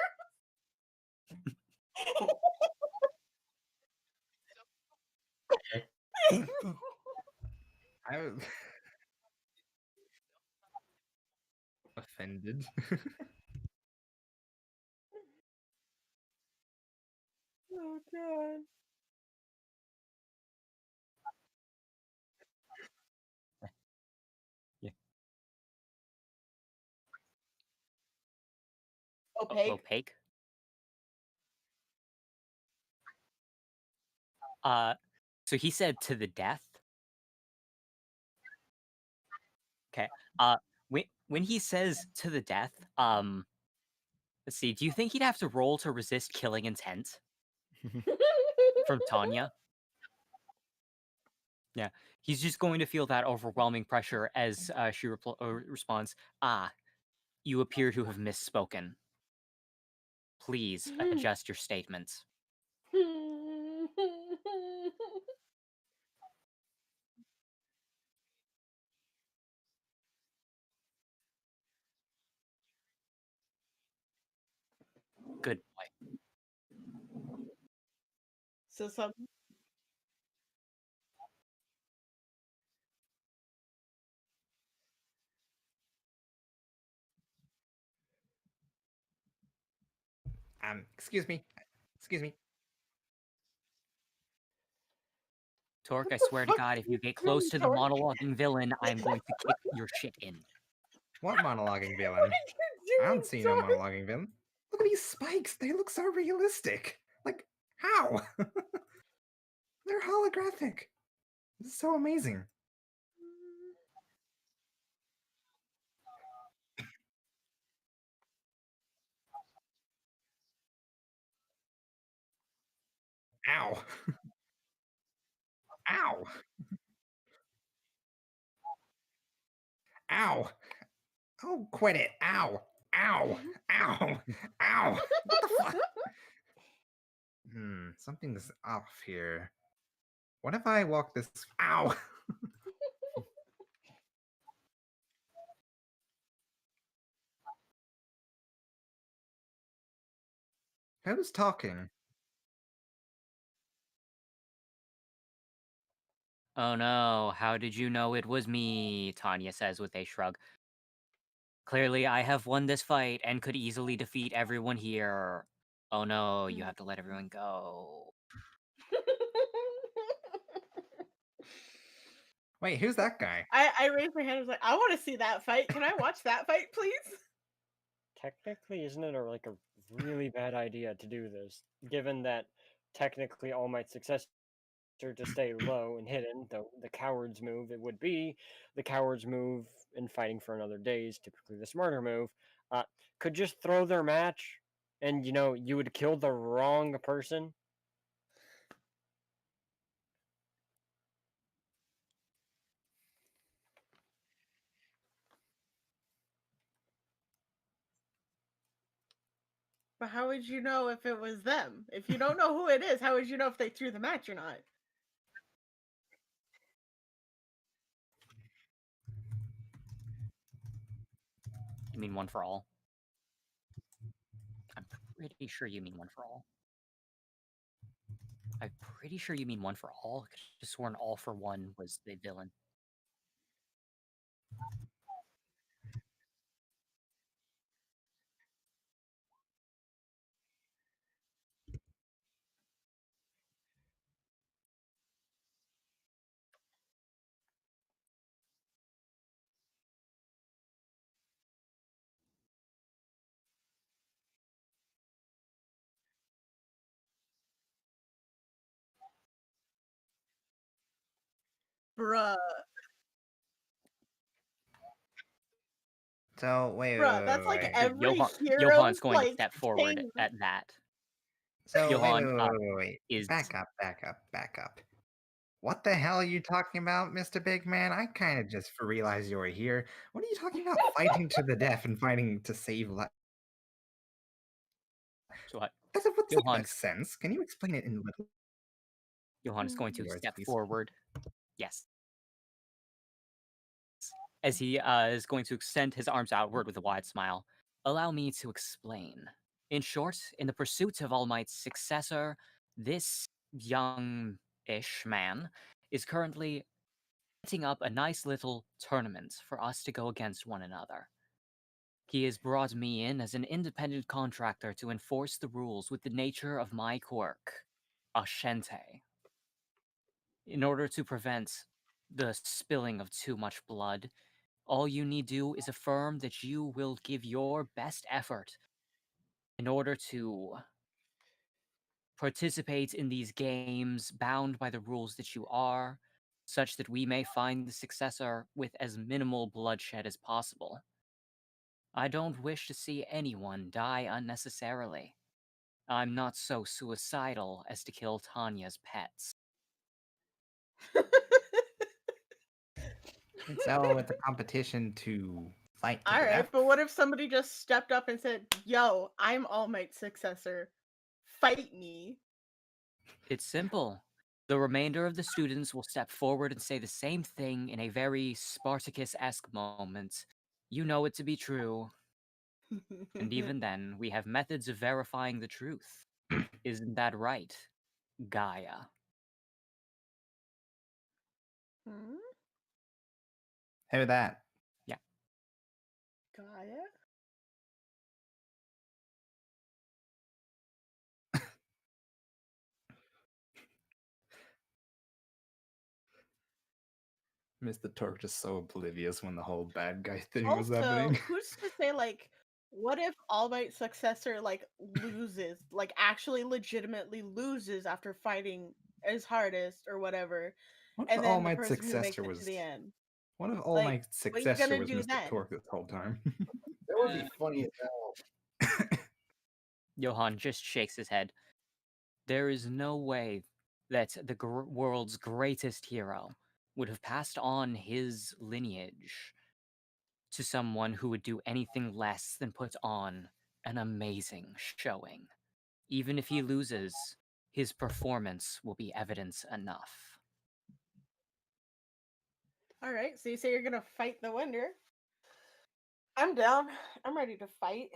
I was offended. Oh God. Yeah. Opaque. Opaque? So he said to the death. Okay. When he says to the death, Let's see. Do you think he'd have to roll to resist killing intent from Tanya? Yeah, he's just going to feel that overwhelming pressure as she responds, "Ah, you appear to have misspoken. Please adjust your statements." Good boy. So some Excuse me. Excuse me. Torque, I What the swear to fuck God, are if you you get close doing, to the Torque? monologuing villain, I'm going to kick your shit in. What monologuing What villain? are I you don't doing, see no Torque? monologuing villain. Look at these spikes. They look so realistic. Like, how? They're holographic. This is so amazing. Ow. Ow. Ow. Oh, quit it. Ow. Ow. Ow. Ow. What the fuck? Something's off here. What if I walk this? Ow. Who's talking? Oh no, how did you know it was me? Tanya says with a shrug. Clearly, I have won this fight and could easily defeat everyone here. Oh no, you have to let everyone go. Wait, who's that guy? I raised my hand and was like, I want to see that fight. Can I watch that fight, please? Technically, isn't it like a really bad idea to do this, given that technically All Might's successor to stay low and hidden, though the coward's move it would be, the coward's move in fighting for another day is typically the smarter move, could just throw their match and, you would kill the wrong person. But how would you know if it was them? If you don't know who it is, how would you know if they threw the match or not? You mean one for all? I'm pretty sure you mean one for all. I'm pretty sure you mean one for all. I could have sworn all for one was the villain. Bruh. So wait, Bruh, that's like wait. every hero's Johan's going to like step forward thing. at that. So Johan wait. is Back up. What the hell are you talking about, Mr. Big Man? I kind of just realized you were here. What are you talking about? Fighting to the death and fighting to save life? so what? That doesn't make Johan's sense. Can you explain it in little Johan is going to words, step please? forward. Yes. As he is going to extend his arms outward with a wide smile. Allow me to explain. In short, in the pursuit of All Might's successor, this young-ish man is currently setting up a nice little tournament for us to go against one another. He has brought me in as an independent contractor to enforce the rules with the nature of my quirk, Ashente. In order to prevent the spilling of too much blood, all you need do is affirm that you will give your best effort in order to participate in these games bound by the rules that you are, such that we may find the successor with as minimal bloodshed as possible. I don't wish to see anyone die unnecessarily. I'm not so suicidal as to kill Tanya's pets. So it's a competition to fight to All the right, death. but what if somebody just stepped up and said, "Yo, I'm All Might's successor. Fight me." It's simple. The remainder of the students will step forward and say the same thing in a very Spartacus-esque moment. You know it to be true. And even then, we have methods of verifying the truth. Isn't that right, Gaia? Hmm? How that? Gaia? Mr. Turk just so oblivious when the whole bad guy thing was Also, happening. who's to say, like, what if All Might's successor, like, loses, like, actually legitimately loses after fighting his hardest or whatever, What if and All then the Might's person who makes successor it was? to the end? What if All Like, Might's what you successor gonna was do Mr. then? Torque this whole time? That would be funny as hell. Johann just shakes his head. There is no way that the world's greatest hero would have passed on his lineage to someone who would do anything less than put on an amazing showing. Even if he loses, his performance will be evidence enough. All right, so you say you're gonna fight the winner. I'm down. I'm ready to fight.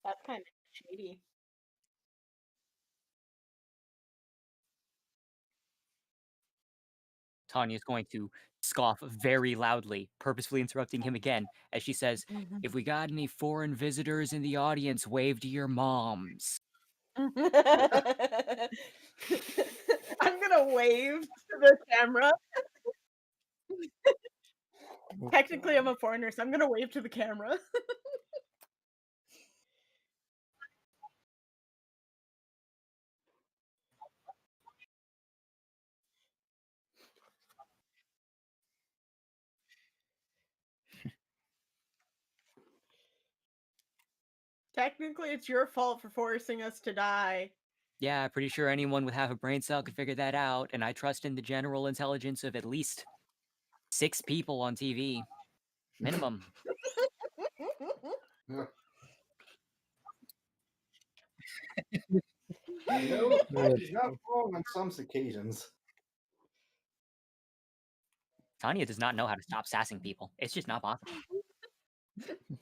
That's kind of shady. Tanya's going to scoff very loudly, purposefully interrupting him again, as she says, "If we got any foreign visitors in the audience, wave to your moms." I'm gonna wave to the camera. Technically, I'm a foreigner, so I'm gonna wave to the camera. Technically, it's your fault for forcing us to die. Yeah, pretty sure anyone with half a brain cell could figure that out, and I trust in the general intelligence of at least 6 people on TV. Minimum. You know, he's not wrong on some occasions. Tanya does not know how to stop sassing people. It's just not possible.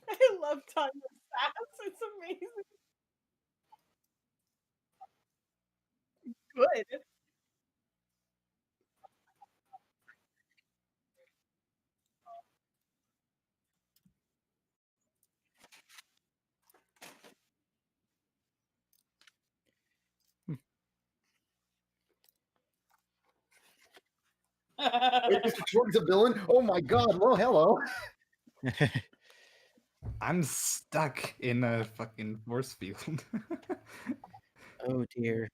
I love Tanya's sass. It's amazing. Good. Wait, Mr. Torque's a villain? Oh my god, well, hello. I'm stuck in a fucking force field. Oh dear.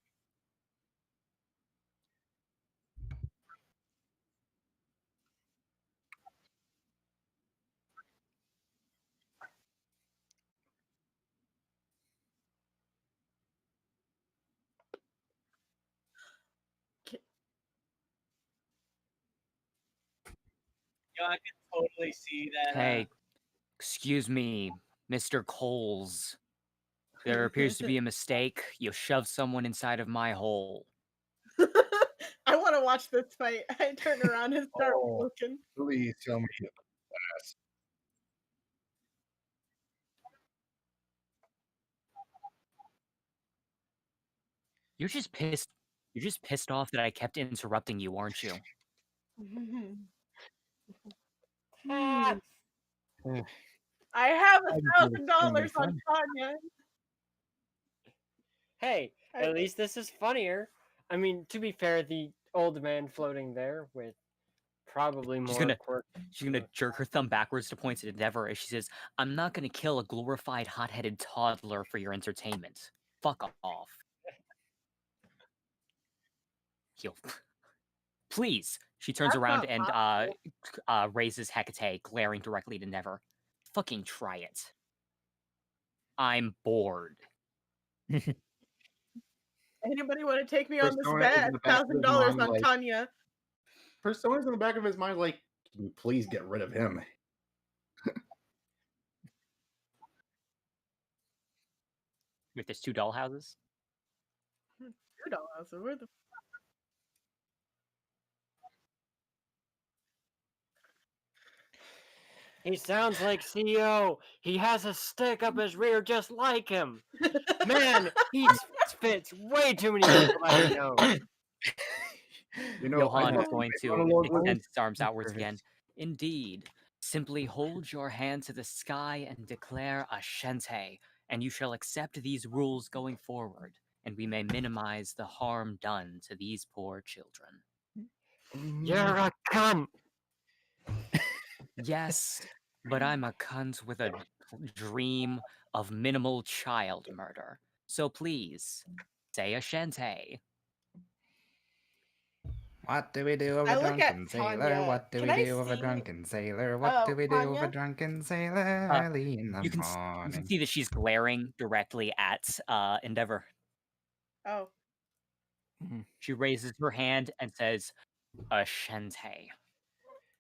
Yo, I can totally see that. Hey, excuse me, Mr. Coles. There appears to be a mistake. You shoved someone inside of my hole. I want to watch this fight. I turn around and start Oh. looking. Please tell me. You're just pissed. You're just pissed off that I kept interrupting you, aren't you? I have I just really feeling $1,000 on fun. Tanya. Hey, I- at least this is funnier. I mean, to be fair, the old man floating there with probably more She's gonna jerk her thumb backwards to point at Endeavor as she says, "I'm not gonna kill a glorified hot-headed toddler for your entertainment. Fuck off." He'll please. She turns That's around not and possible. raises Hecate, glaring directly at Endeavor. Fucking try it. I'm bored. Anybody want to take me on this Persona is bet? in the back of his $1,000 mind, on like- Tanya. Persona's in the back of his mind, like, can you please get rid of him? With there's 2 dollhouses. $2. Where the He sounds like CEO. He has a stick up his rear just like him. Man, he fits way too many people I know. You know, Johan I is going to monologue was- extend his arms outwards Perfect. again. Indeed. Simply hold your hand to the sky and declare Ashente, and you shall accept these rules going forward, and we may minimize the harm done to these poor children. You're a cunt. Yes, but I'm a cunt with a dream of minimal child murder. So please, say Ashente. What do we do with I a look at drunken sailor? Tanya. What do Can we I do with a see- drunken sailor? What do we do with a Tanya? drunken sailor early in the You can morning? see that she's glaring directly at Endeavor. Oh. She raises her hand and says, Ashente.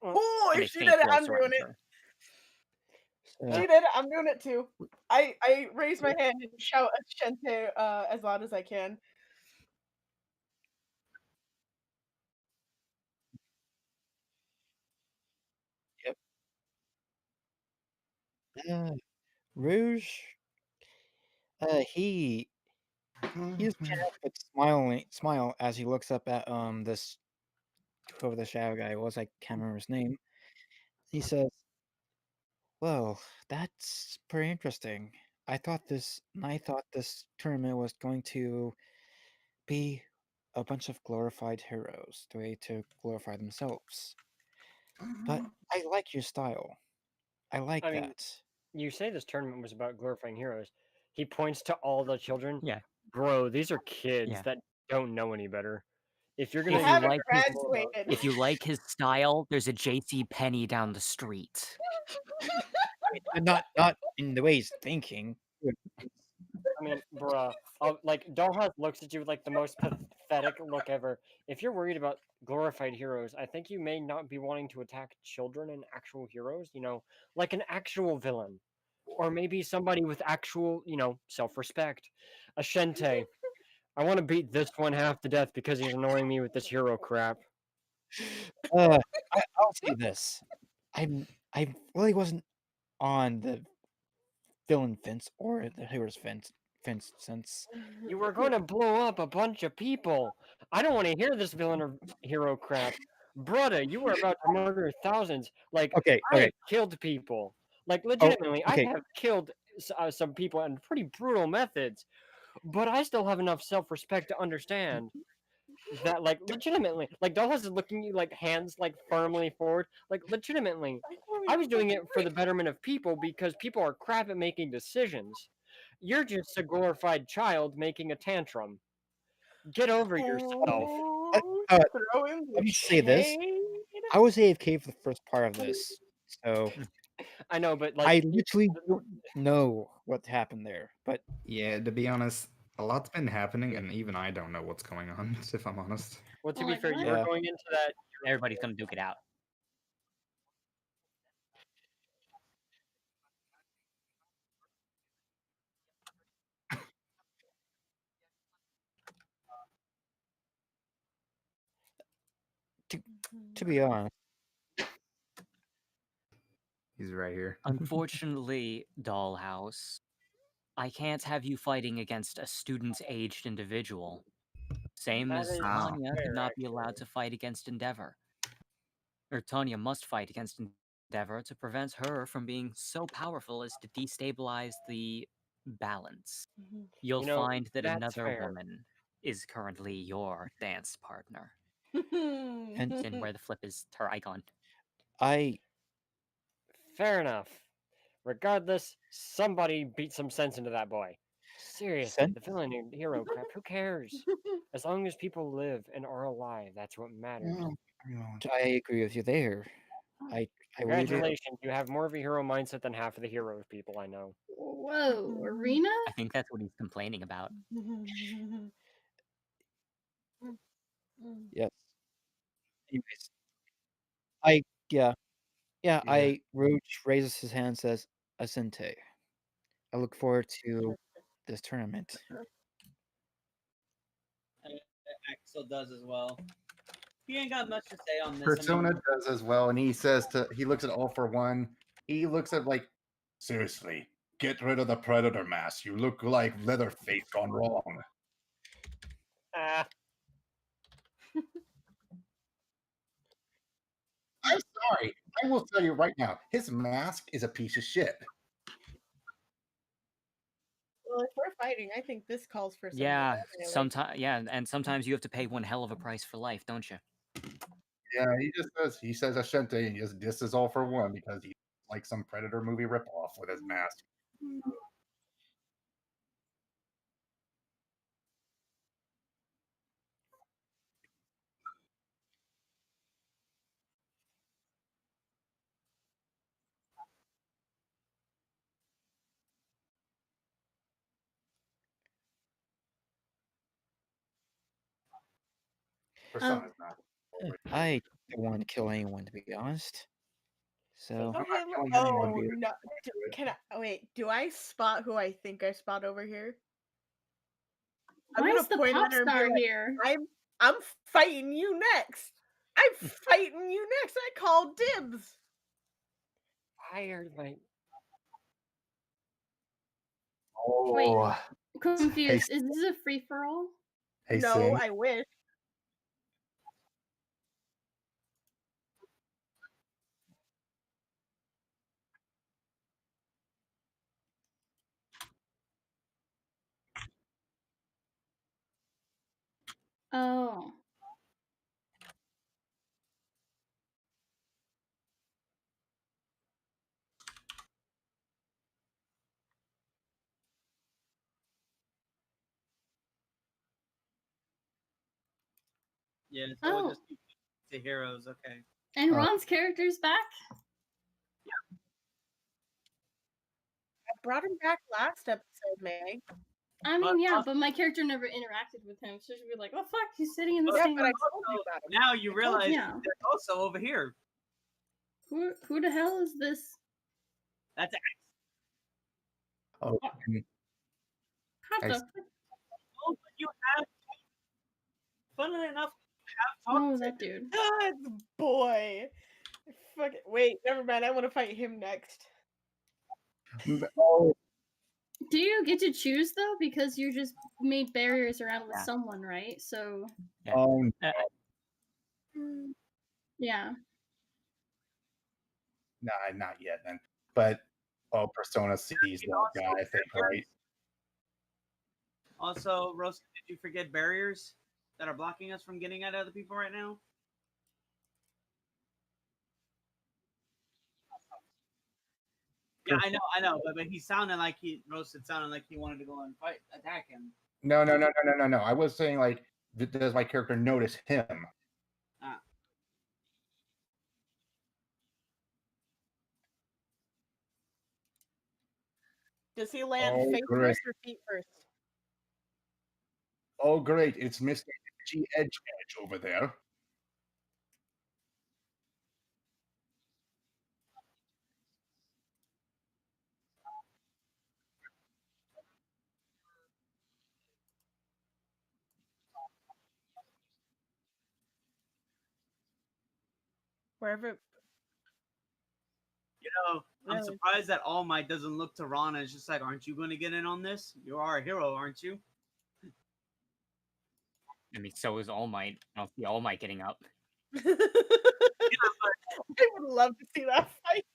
Oh, And a she faint did it. glow I'm doing surrounds it. her. She did it. I'm doing it too. I raise my hand and shout Ashente as loud as I can. Rouge. He just can't help but smile as he looks up at this whoever the shadow guy was. I can't remember his name. He says, "Well, that's pretty interesting. I thought this tournament was going to be a bunch of glorified heroes, the way to glorify themselves. But I like your style. I like I mean, that." You say this tournament was about glorifying heroes. He points to all the children. Yeah. Bro, these are kids Yeah. that don't know any better. If you're I gonna If do you haven't like his, graduated. if you like his style, there's a JC Penney down the street. Not in the way he's thinking. I mean, bruh, like Dollhouse looks at you with like the most pathetic look ever. If you're worried about glorified heroes, I think you may not be wanting to attack children and actual heroes. You know, like an actual villain, or maybe somebody with actual, self-respect. Ashente. I want to beat this one half to death because he's annoying me with this hero crap. I'll say this. I really wasn't on the villain fence or the hero's fence since You were going to blow up a bunch of people. I don't want to hear this villain or hero crap. Brother, you were about to murder thousands. Like, Okay, I have okay. killed people. Like, legitimately, okay. I have killed some people in pretty brutal methods. But I still have enough self-respect to understand that, like, legitimately, like, Dollhouse is looking at you, like, hands, like, firmly forward. Like, legitimately, I was doing it for the betterment of people because people are crap at making decisions. You're just a glorified child making a tantrum. Get over yourself. Let me say this. I was AFK for the first part of this, so I know, but like I literally don't know what happened there. But Yeah, to be honest, a lot's been happening, and even I don't know what's going on, if I'm honest. well, to Oh be my fair, you God. were Yeah. going into that. Everybody's gonna duke it out. to be honest, He's right here. Unfortunately, Dollhouse, I can't have you fighting against a student-aged individual. Same That as is Tanya fair, could not be allowed actually. to fight against Endeavor. Or Tanya must fight against Endeavor to prevent her from being so powerful as to destabilize the balance. Mhm. You'll You know, find that that's another fair. woman is currently your dance partner. And And where the flip is her icon. I Fair enough. Regardless, somebody beat some sense into that boy. Seriously, Sense? the villain and hero crap, who cares? As long as people live and are alive, that's what matters. I agree with you there. I really do. Congratulations, you have more of a hero mindset than half of the hero people I know. Whoa, Arena? I think that's what he's complaining about. Yes. Anyways, yeah. Yeah. Roach raises his hand and says, Asante. I look forward to this tournament. Axel does as well. He ain't got much to say on this. Persona does as well, and he says he looks at All for One. He looks at like, seriously, get rid of the predator mask. You look like Leatherface gone wrong. Ah, I'm sorry. I will tell you right now, his mask is a piece of shit. Well, if we're fighting, I think this calls for some. Yeah, anyway. sometimes and sometimes you have to pay one hell of a price for life, don't you? Yeah, he says Ashente and just disses All for One because he's like some Predator movie ripoff with his mask. Persona's not. I don't want to kill anyone, to be honest. So, Okay, killing anyone, oh dude. no! Can I wait? Do I spot who I think I spot over here? I'm Why gonna is the point pop at her and be star like, here? I'm fighting you next. I'm fighting you next. I call dibs. I heard my. Oh, Confused. Is this a free for all? hey, No, Sin. I wish. Oh. Yeah, so Oh. we'll just keep it to heroes. Okay. And Oh. Ron's character's back? I brought him back last episode, Meg. I mean, yeah, but my character never interacted with him, so she'd be like, "Oh fuck, he's sitting in the Yeah, same." but I told you about him. Now you realize yeah. they're also over here. Who the hell is this? That's Oh, How the? Nice. oh, but you have. Funnily enough, you have Oh, talked that dude. God, boy. Fuck it. Wait, never mind. I want to fight him next. oh, Do you get to choose though? Because you just made barriers around with Yeah. someone, right? So Yeah. oh, yeah. nah, not yet then. But Persona sees that guy, I think, right? Also, Rose, did you forget barriers that are blocking us from getting at other people right now? Yeah, I know, but he sounded like Roasted sounded like he wanted to go and attack him. No. I was saying like, does my character notice him? Ah. Does he land Oh, face great. first or feet first? Oh, great! It's Mr. Edge over there. Wherever. You know, I'm surprised that All Might doesn't look to Ron and it's just like, aren't you going to get in on this? You are a hero, aren't you? I mean, so is All Might. I don't see All Might getting up. I would love to see that fight.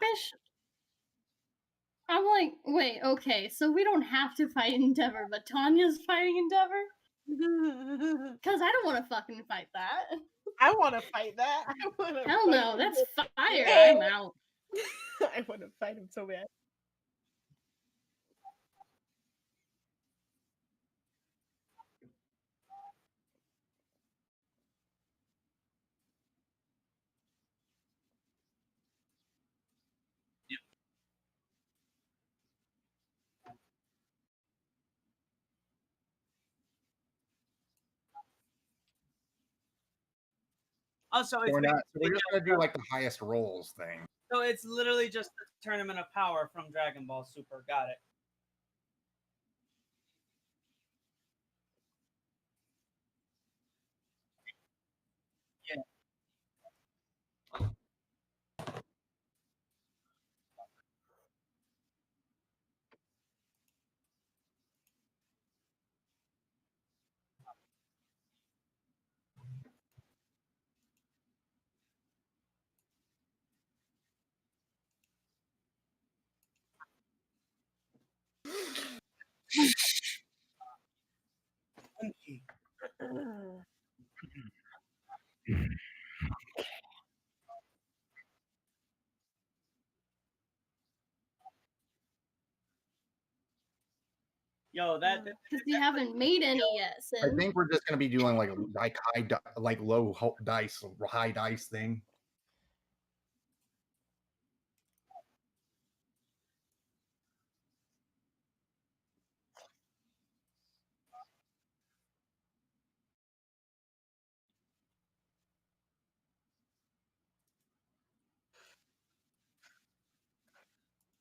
Bish. I'm like, wait, okay, so we don't have to fight Endeavor, but Tanya's fighting Endeavor? Because I don't want to fucking fight that. I want to fight that. I want to. Hell no, that's fire. Yeah. I'm out. I want to fight him so bad. Also, So it's we're basically just gonna do like the highest rolls thing. so it's literally just the tournament of power from Dragon Ball Super. Got it. Yeah. Yo, that Because you haven't made any yet, I Sin. think we're just gonna be doing like low dice, high dice thing.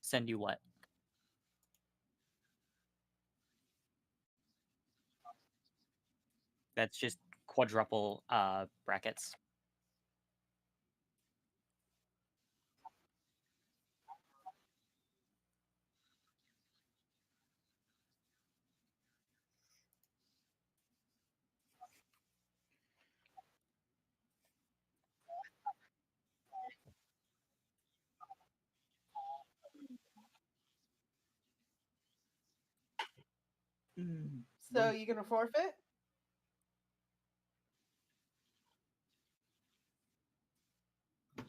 Send you what? That's just quadruple brackets. So you gonna forfeit?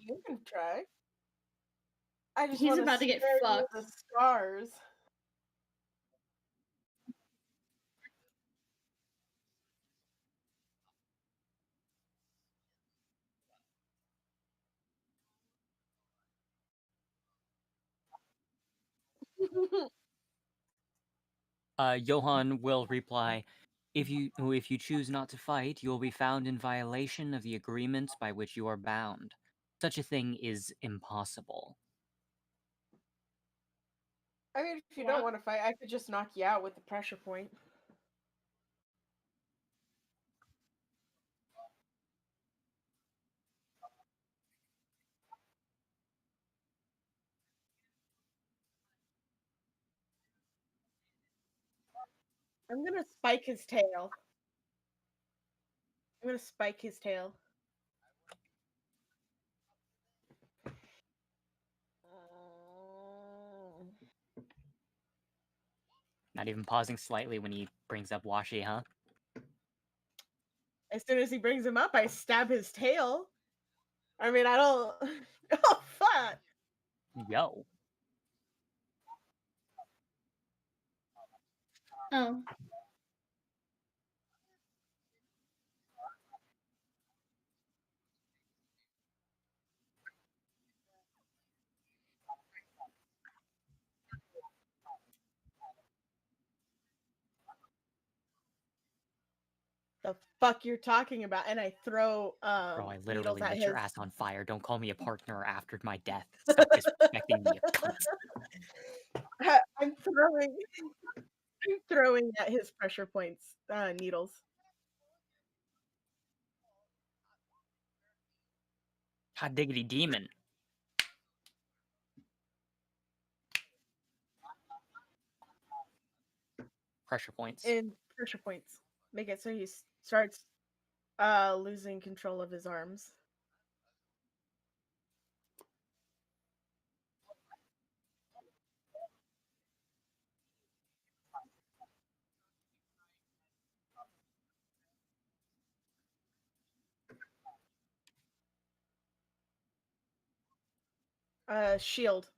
You can try. I just He's wanna about to get spare you fucked. the scars. Johan will reply, if you choose not to fight, you will be found in violation of the agreements by which you are bound. Such a thing is impossible. I mean, if you don't want to fight, I could just knock you out with the pressure point. I'm gonna spike his tail. I'm gonna spike his tail. Not even pausing slightly when he brings up Washi, huh? As soon as he brings him up, I stab his tail. I mean, I don't. Oh fuck! Yo. Oh. The fuck you're talking about? And I throw Bro, I needles literally at lit his. your ass on fire. Don't call me a partner after my death. Stop disrespecting me, you cunt. I'm throwing at his pressure points needles. Hot diggity demon. Pressure points. And pressure points. Make it so he starts losing control of his arms. Shield.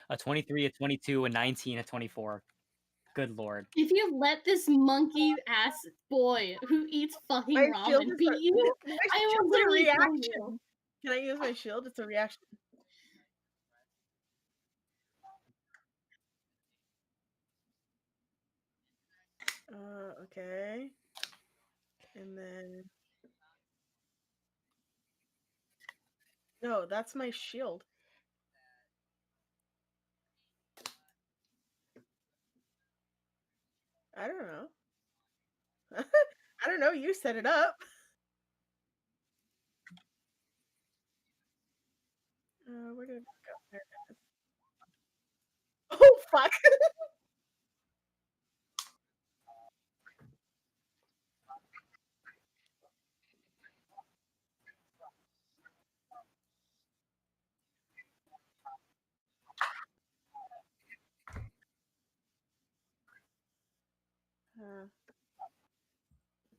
A 23, a 22, a 19, a 24. Good lord. If you let this monkey ass boy who eats fucking My shield ramen is beat you, my I will shield's a literally kill you. reaction. Can I use my shield? It's a reaction. Okay. And then no, that's my shield. I don't know. I don't know. You set it up. Where did it go? There it is. Oh fuck!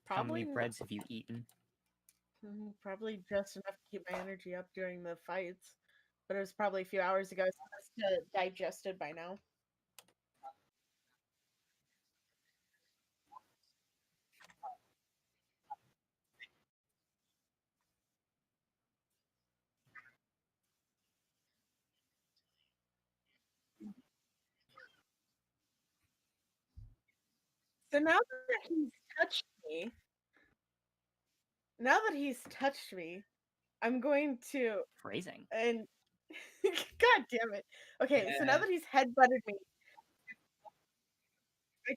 How many Probably breads have you eaten? probably just enough to keep my energy up during the fights. But it was probably a few hours ago, so it's digested by now. So now that he's touched me, I'm going to Phrasing. and God damn it. Okay, so now that he's headbutted me, I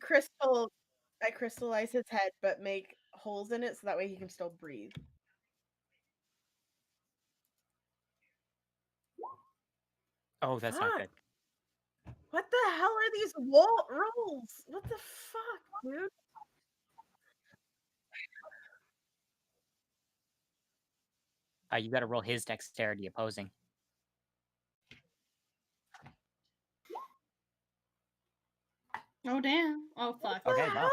crystallize his head, but make holes in it so that way he can still breathe. Oh, that's not good. What the hell are these rolls? What the fuck, dude? You gotta roll his dexterity opposing. Oh damn. Oh fuck. Okay, well.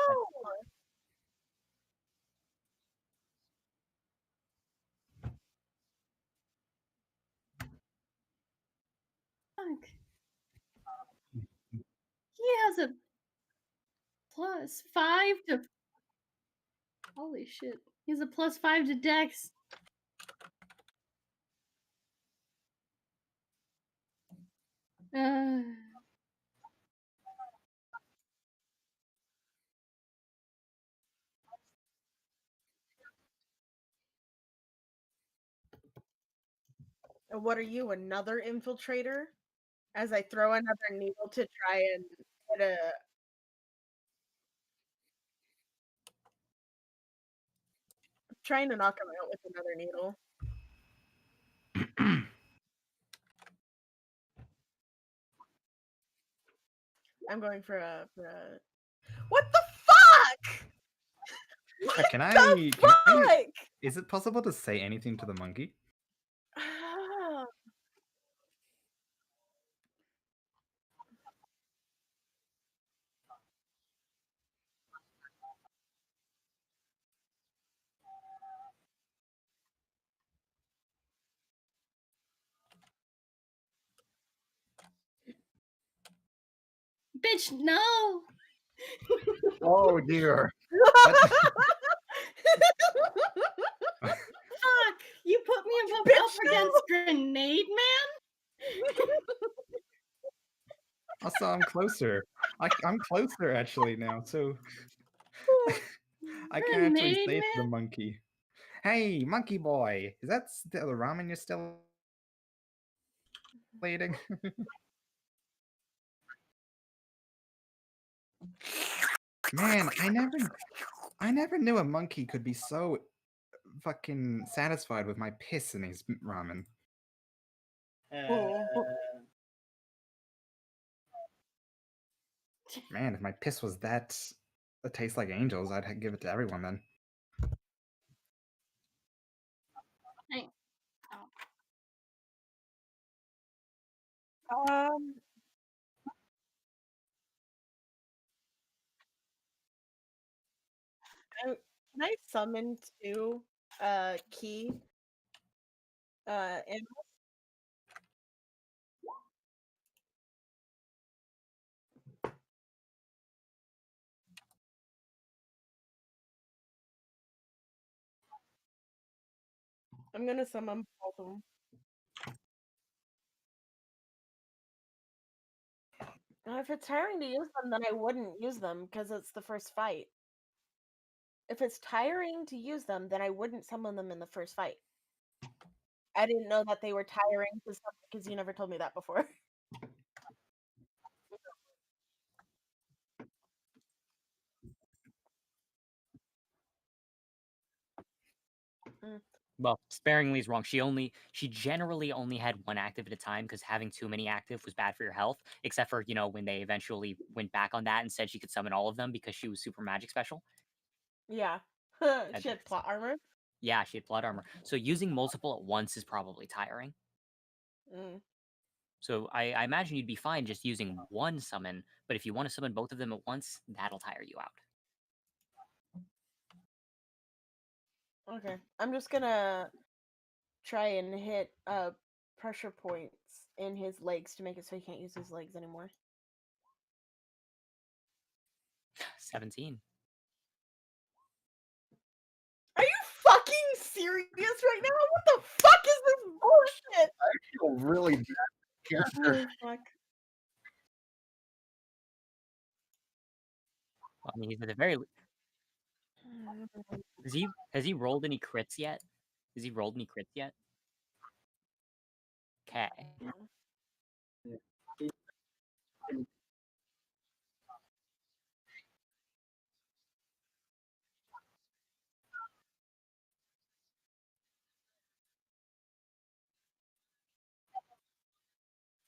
Fuck. He has a +5 to. Holy shit. He has a +5 to dex. What are you, another infiltrator? As I throw another needle to try and get a. I'm trying to knock him out with another needle. I'm going for a. What the fuck? Can What I? the Can I? fuck? Is it possible to say anything to the monkey? Bitch, no! Oh dear. Fuck! You put me up against Grenade Man? Also, I'm closer. I'm closer actually now, so I can actually Grenade say to the Man? monkey, "Hey, monkey boy, is that still the ramen you're still eating?" Man, I never knew a monkey could be so fucking satisfied with my piss in his ramen. Man, if my piss was that tastes like angels, I'd give it to everyone then. Hey. Can I summon 2 key. And I'm gonna summon both of them. If it's tiring to use them, then I wouldn't use them because it's the first fight. If it's tiring to use them, then I wouldn't summon them in the first fight. I didn't know that they were tiring to summon because you never told me that before. Well, sparingly is wrong. She generally only had one active at a time because having too many active was bad for your health. Except for when they eventually went back on that and said she could summon all of them because she was super magic special. Yeah. She had plot armor. Yeah, she had blood armor. So using multiple at once is probably tiring. So I imagine you'd be fine just using one summon, but if you want to summon both of them at once, that'll tire you out. Okay. I'm just gonna try and hit pressure points in his legs to make it so he can't use his legs anymore. 17. Are you fucking serious right now? What the fuck is this bullshit? I feel really bad. Character. Fuck. I mean, he's at the very. Has he rolled any crits yet? Has he rolled any crits yet? Okay.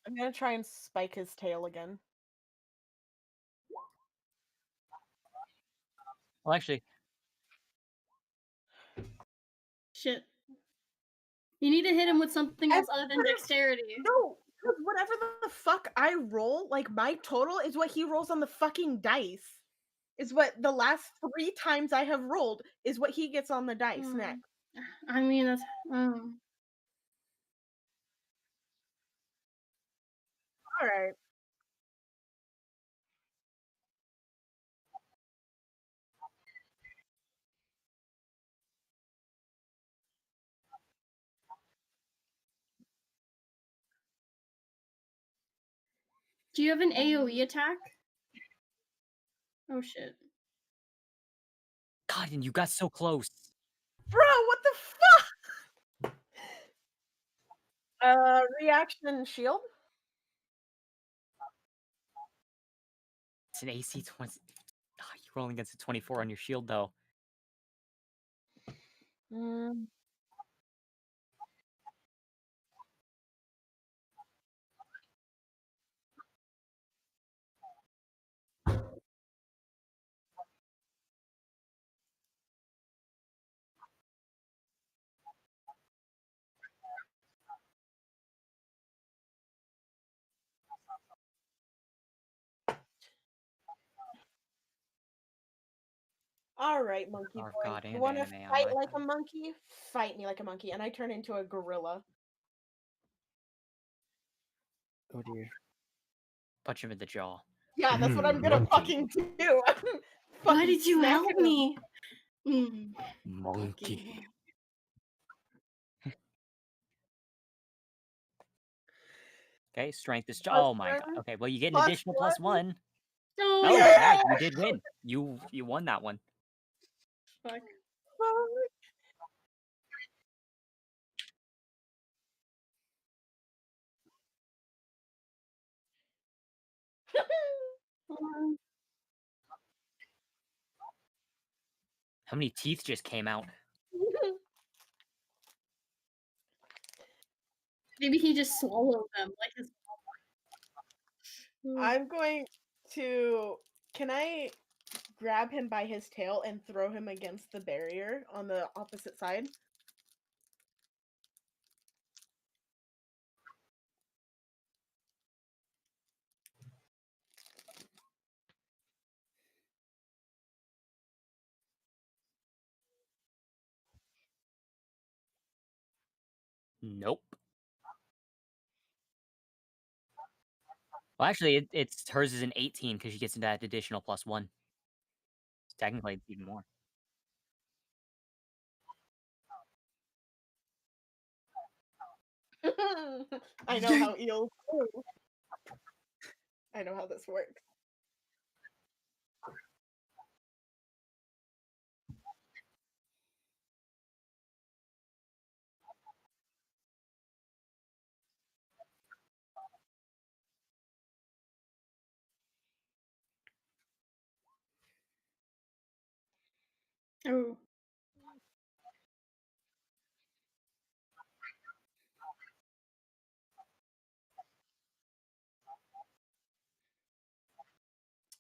I'm gonna try and spike his tail again. Well, actually, Shit. You need to hit him with something else other than dexterity. No, because whatever the fuck I roll, like my total is what he rolls on the fucking dice. Is what the last 3 times I have rolled is what he gets on the dice next. I mean, that's. All right. Do you have an AoE attack? Oh shit. God, and you got so close. Bro, what the fuck? Reaction shield. It's an AC 20. Oh, you're rolling against a 24 on your shield, though. All right, monkey Oh, boy. God, You and want to anime on fight my like a monkey? Fight me like a monkey, and I turn into a gorilla. Oh dear. Punch him in the jaw. Yeah, that's what I'm gonna fucking do. Why did you help me? Monkey. Okay, strength is. Oh my god. Okay, well, you get an additional +1. Oh, Oh, yeah. yeah, you did win. You won that one. Fuck. How many teeth just came out? Maybe he just swallowed them like his. I'm going to. Can I grab him by his tail and throw him against the barrier on the opposite side? Nope. Well, actually, it's hers is an 18 because she gets into that additional +1. Technically, it's even more. I know how eels do. I know how this works. Oh.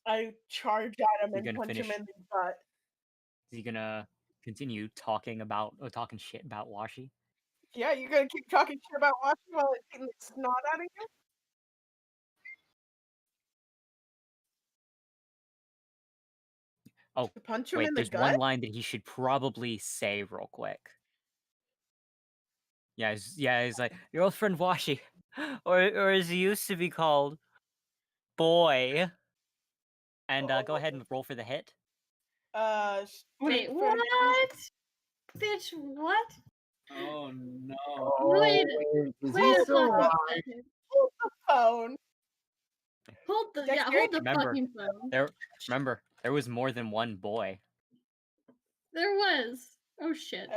I charge at him You're and gonna punch him finish. in the butt. Is he gonna continue talking shit about Washi? Yeah, you're gonna keep talking shit about Washi while it's getting the snot out of you? Oh, To punch him wait, in the there's gut? one line that he should probably say real quick. Yeah, he's like, your old friend Washi, or as he used to be called, Boy. And go ahead and roll for the hit. Wait, strength what? for- Bitch, what? Oh no. Wait, is wait he a still fucking alive? second. Hold the phone. Hold the Dexterity? hold the Remember, fucking phone. there was more than one boy. There was. Oh shit.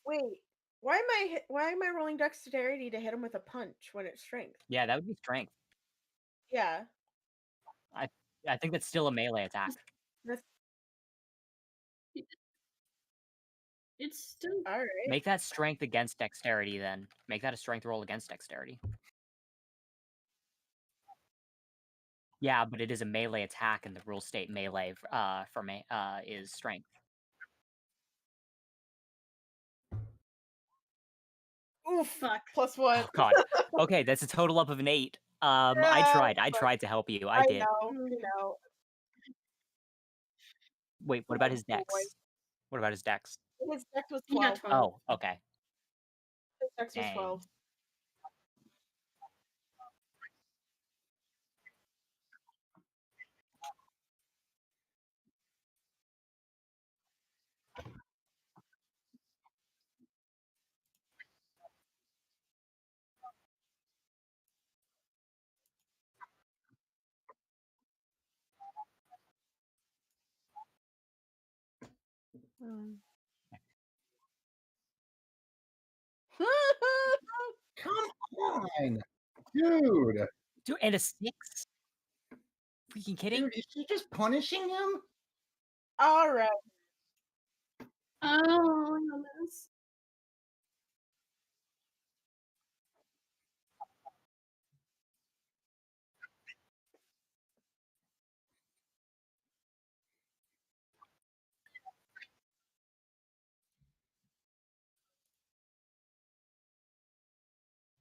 Wait, why am I rolling dexterity to hit him with a punch when it's strength? Yeah, that would be strength. Yeah. I think that's still a melee attack. It's still All right. Make that strength against dexterity then. Make that a strength roll against dexterity. Yeah, but it is a melee attack, and the rule state melee is strength. Oof. fuck. +1. Oh god. Okay, that's a total up of an 8. I Yeah, tried to help you. I I did. know. Wait, what about his Oh, boy. dex? What about his dex? His dex was He got 12. 12. Oh, okay. His dex was Dang. 12. Come on, dude. Dude, and a 6? Freaking kidding? Dude, is she just punishing him? All right. Oh, goodness.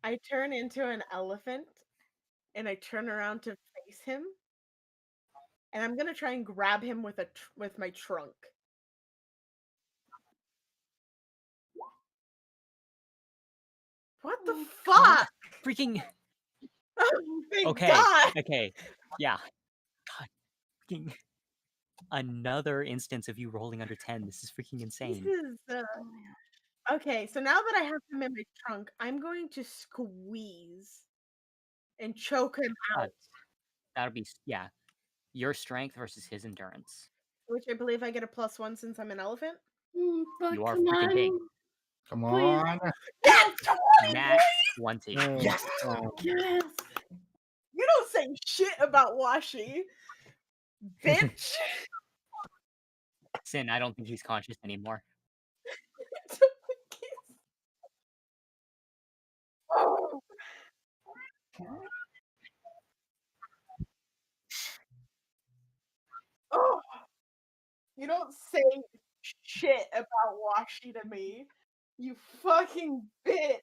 I turn into an elephant and I turn around to face him. And I'm gonna try and grab him with with my trunk. What the fuck? Freaking Oh, thank okay. God. Okay. Yeah. God. Freaking another instance of you rolling under 10. This is freaking insane. This is, okay, so now that I have him in my trunk, I'm going to squeeze and choke him out, That'll be yeah. Your strength versus his endurance. which I believe I get a +1 since I'm an elephant. Fuck, You are come freaking on. big. Come Please. on. Nat 20. Yes. Yes. You don't say shit about Washi, bitch. Sin, I don't think he's conscious anymore. Oh. Oh. You don't say shit about Washi to me, you fucking bitch.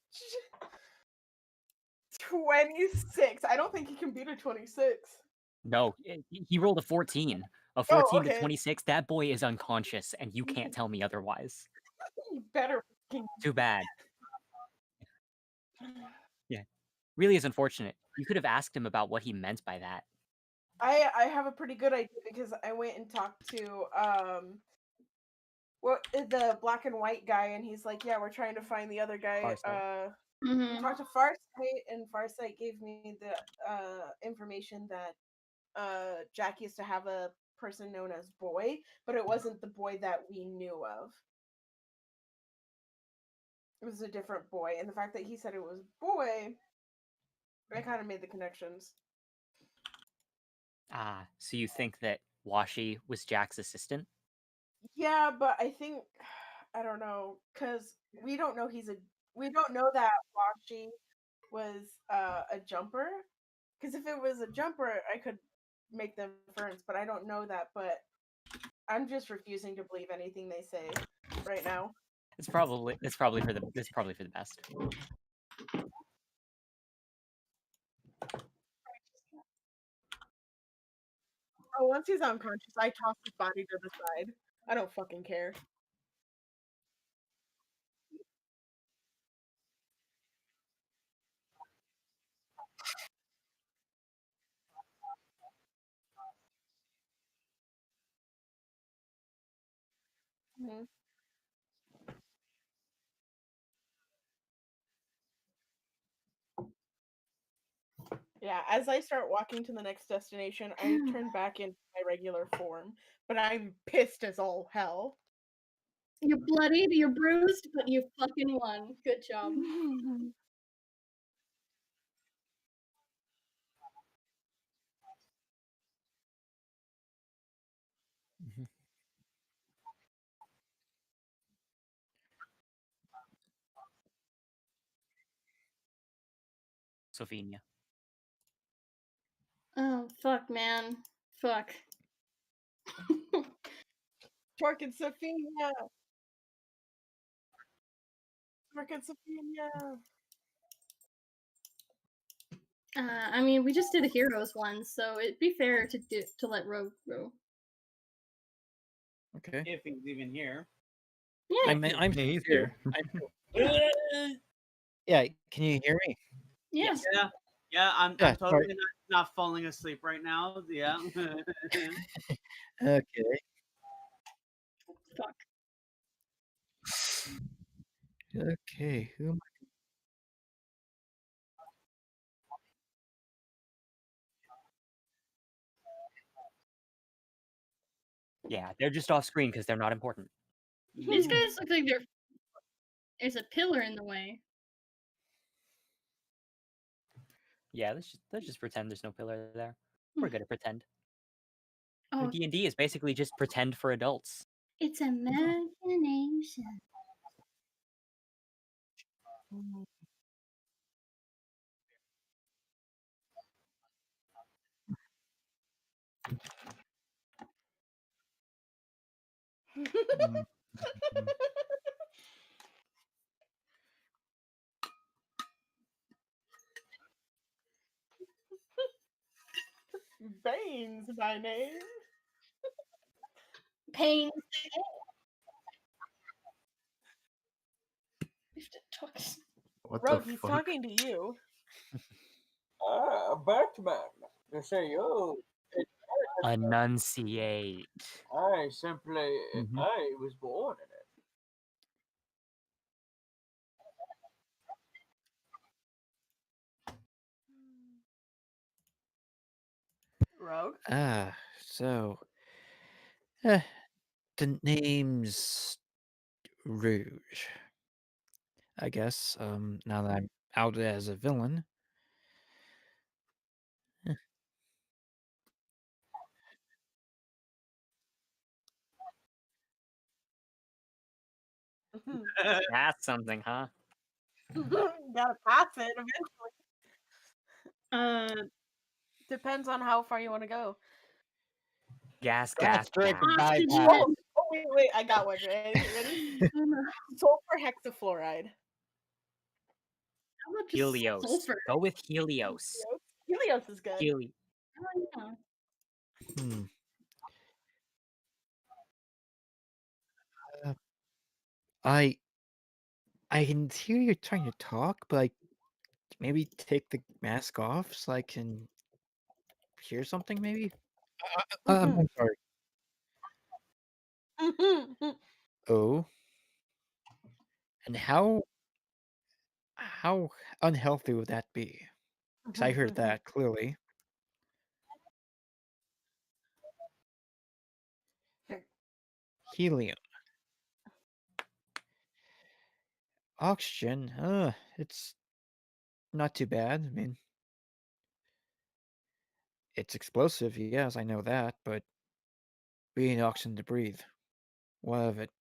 26. I don't think he can beat a 26. No, he rolled a 14. A 14 okay. to 26. That boy is unconscious, and you can't tell me otherwise. You better fucking. Too bad. Really is unfortunate. You could have asked him about what he meant by that. I have a pretty good idea because I went and talked to the black and white guy, and he's like, yeah, we're trying to find the other guy. Farsight. I Mhm. talked to Farsight, and Farsight gave me the information that Jack used to have a person known as Boy, but it wasn't the boy that we knew of. It was a different boy, and the fact that he said it was Boy, I kind of made the connections. Ah, so you think that Washi was Jack's assistant? Yeah, but I think I don't know because we don't know we don't know that Washi was a jumper. Because if it was a jumper, I could make the inference, but I don't know that. But I'm just refusing to believe anything they say right now. It's probably for the best. Oh, once he's unconscious, I toss his body to the side. I don't fucking care. Mhm. Yeah, as I start walking to the next destination, I turn back into my regular form, but I'm pissed as all hell. You're bloodied, you're bruised, but you fucking won. Good job. Mhm. Sophia. Oh, fuck, man. Fuck. Torque and Sophia! Torque and Sophia! I mean, we just did a heroes one, so it'd be fair to let Rogue go. Okay. If he's even here. Yeah. I'm Yeah, he's here. here. Yeah, can you hear me? Yeah. Yeah, I'm Yeah, totally sorry. not falling asleep right now. Yeah. Okay. Fuck. Okay. Who am Yeah, they're just off screen because they're not important. These guys look like there's a pillar in the way. Yeah, let's just pretend there's no pillar there. We're good at pretend. Oh, D&D is basically just pretend for adults. it's imagination. Mm, Bane's my name. Pain. We have to talk. What Rogue, the he's fuck? talking to you. Batman. They say, "Oh, Enunciate. I simply, Mhm. I was born in it." Rogue? so the name's Rouge. I guess. Now that I'm out as a villain. That's something, huh? Gotta pass it eventually. Depends on how far you want to go. Gas, Gastric gas. bypass. Oh, wait, I got one. Ready? Sulfur hexafluoride. How about just Helios. sulfur? Go with Helios. Helios is good. Oh, yeah. Hmm. I can hear you trying to talk, but maybe take the mask off so I can hear something, maybe? I'm sorry. Oh. And how unhealthy would that be? 'Cause I heard that clearly. Helium. Oxygen, it's not too bad. I mean, it's explosive, yes, I know that, but we need oxygen to breathe. What of it?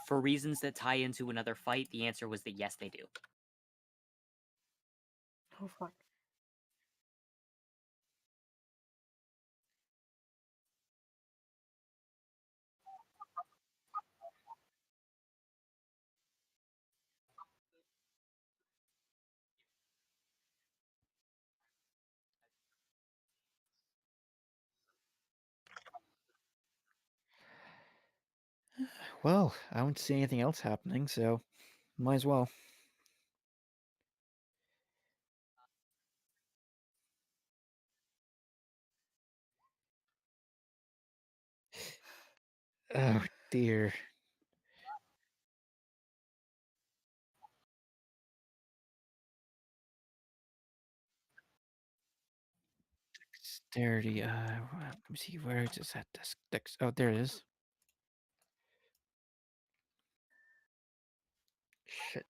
For reasons that tie into another fight, the answer was that yes, they do. Oh fuck. Well, I don't see anything else happening, so might as well. Oh dear. Dexterity, let me see, where is that dex? Oh, there it is. Shit.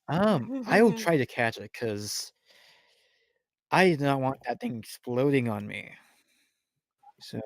I will try to catch it, because I do not want that thing exploding on me. So,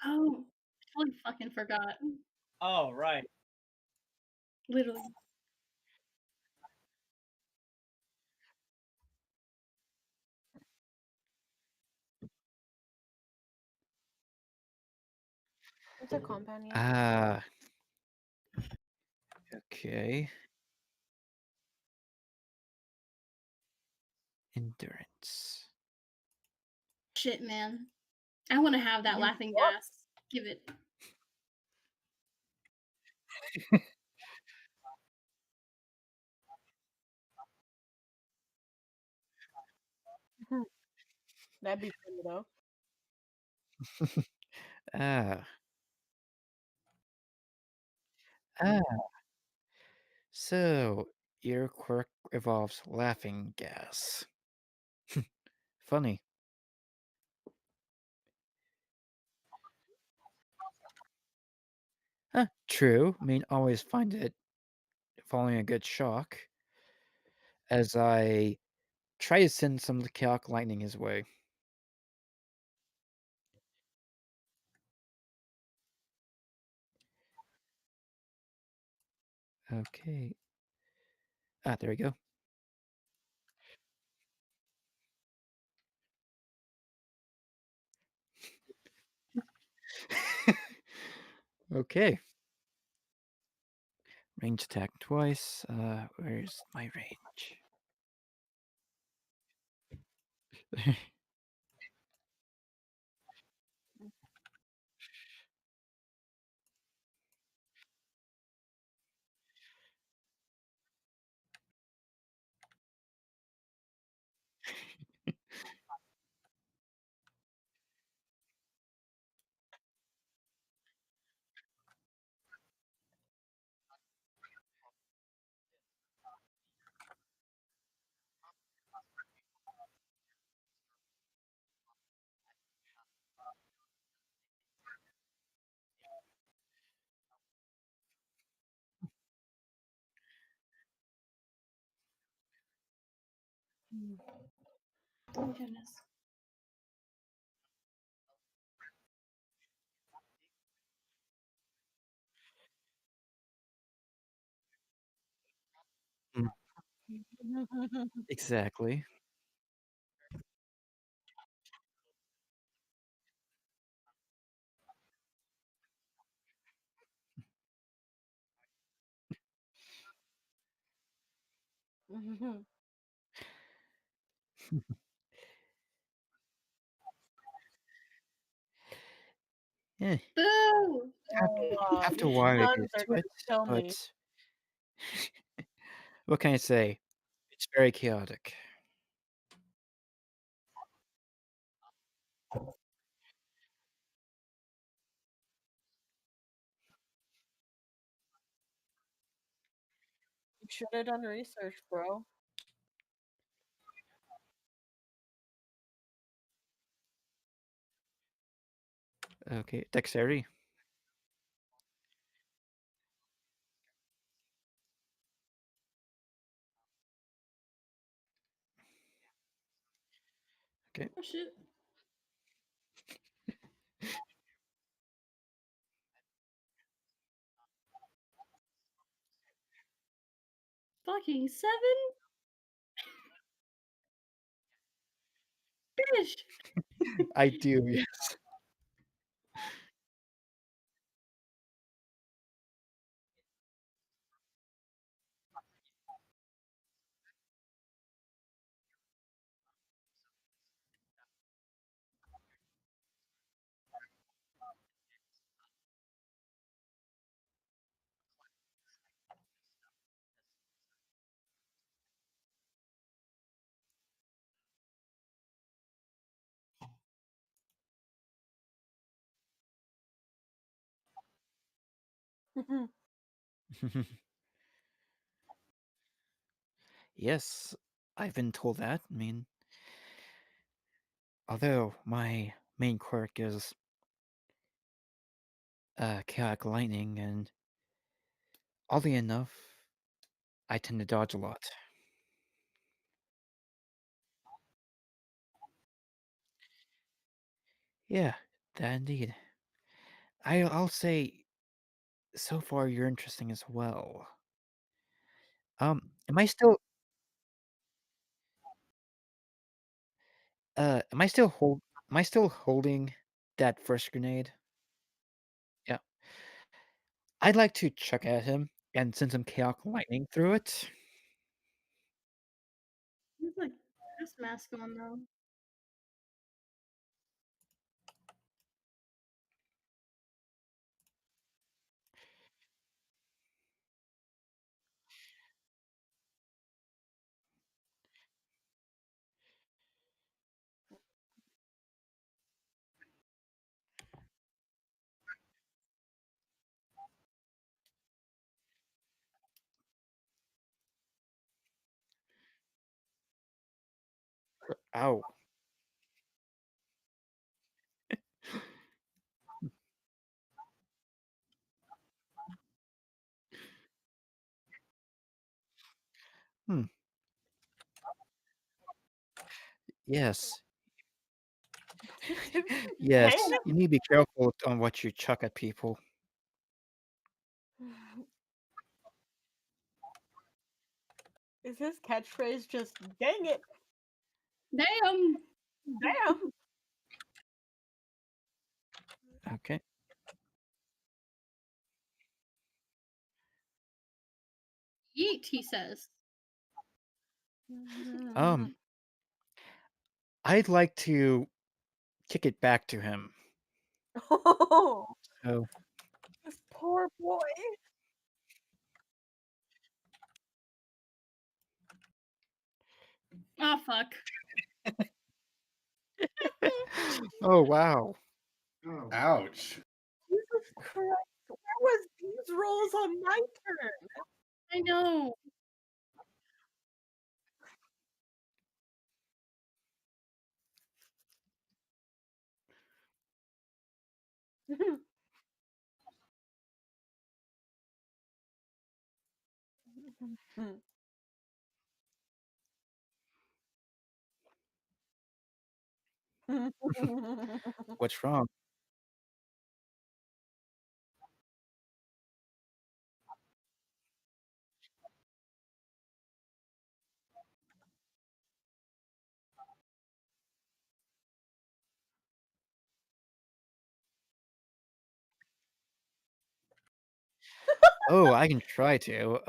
Oh, totally fucking forgot. Oh, right. Literally. It's a companion. ah, okay. Endurance. Shit, man. I want to have that You laughing gas. Give it. That'd be funny though. Ah, ah. So, your quirk involves laughing gas. Funny. Huh, true. I mean, always find it following a good shock as I try to send some chaotic lightning his way. Okay. Ah, there we go. Okay. Range attack twice. Where's my range? Oh, goodness. Exactly. Yeah, Boo! Oh god, after a these while you nuns get are to gonna it, kill but me. what can I say? It's very chaotic. You should have done research, bro. Okay, dexterity. Okay. Oh shit. Fucking 7? Finish! I do, yes. Yes, I've been told that. I mean, although my main quirk is chaotic lightning, and oddly enough, I tend to dodge a lot. Yeah, that indeed. I'll say, so far you're interesting as well. Am I still am I still holding that first grenade? Yeah. I'd like to chuck at him and send some chaotic lightning through it. He's like gas mask on though. Ow. Hmm. Yes. Yes, you need to be careful on what you chuck at people. Is his catchphrase just dang it? Damn! Damn! Okay. Yeet, he says. I'd like to kick it back to him. Oh, So, this poor boy. Oh fuck. oh wow. Ouch. Jesus Christ, where was these rolls on my turn? I know. What's wrong? Oh, I can try to.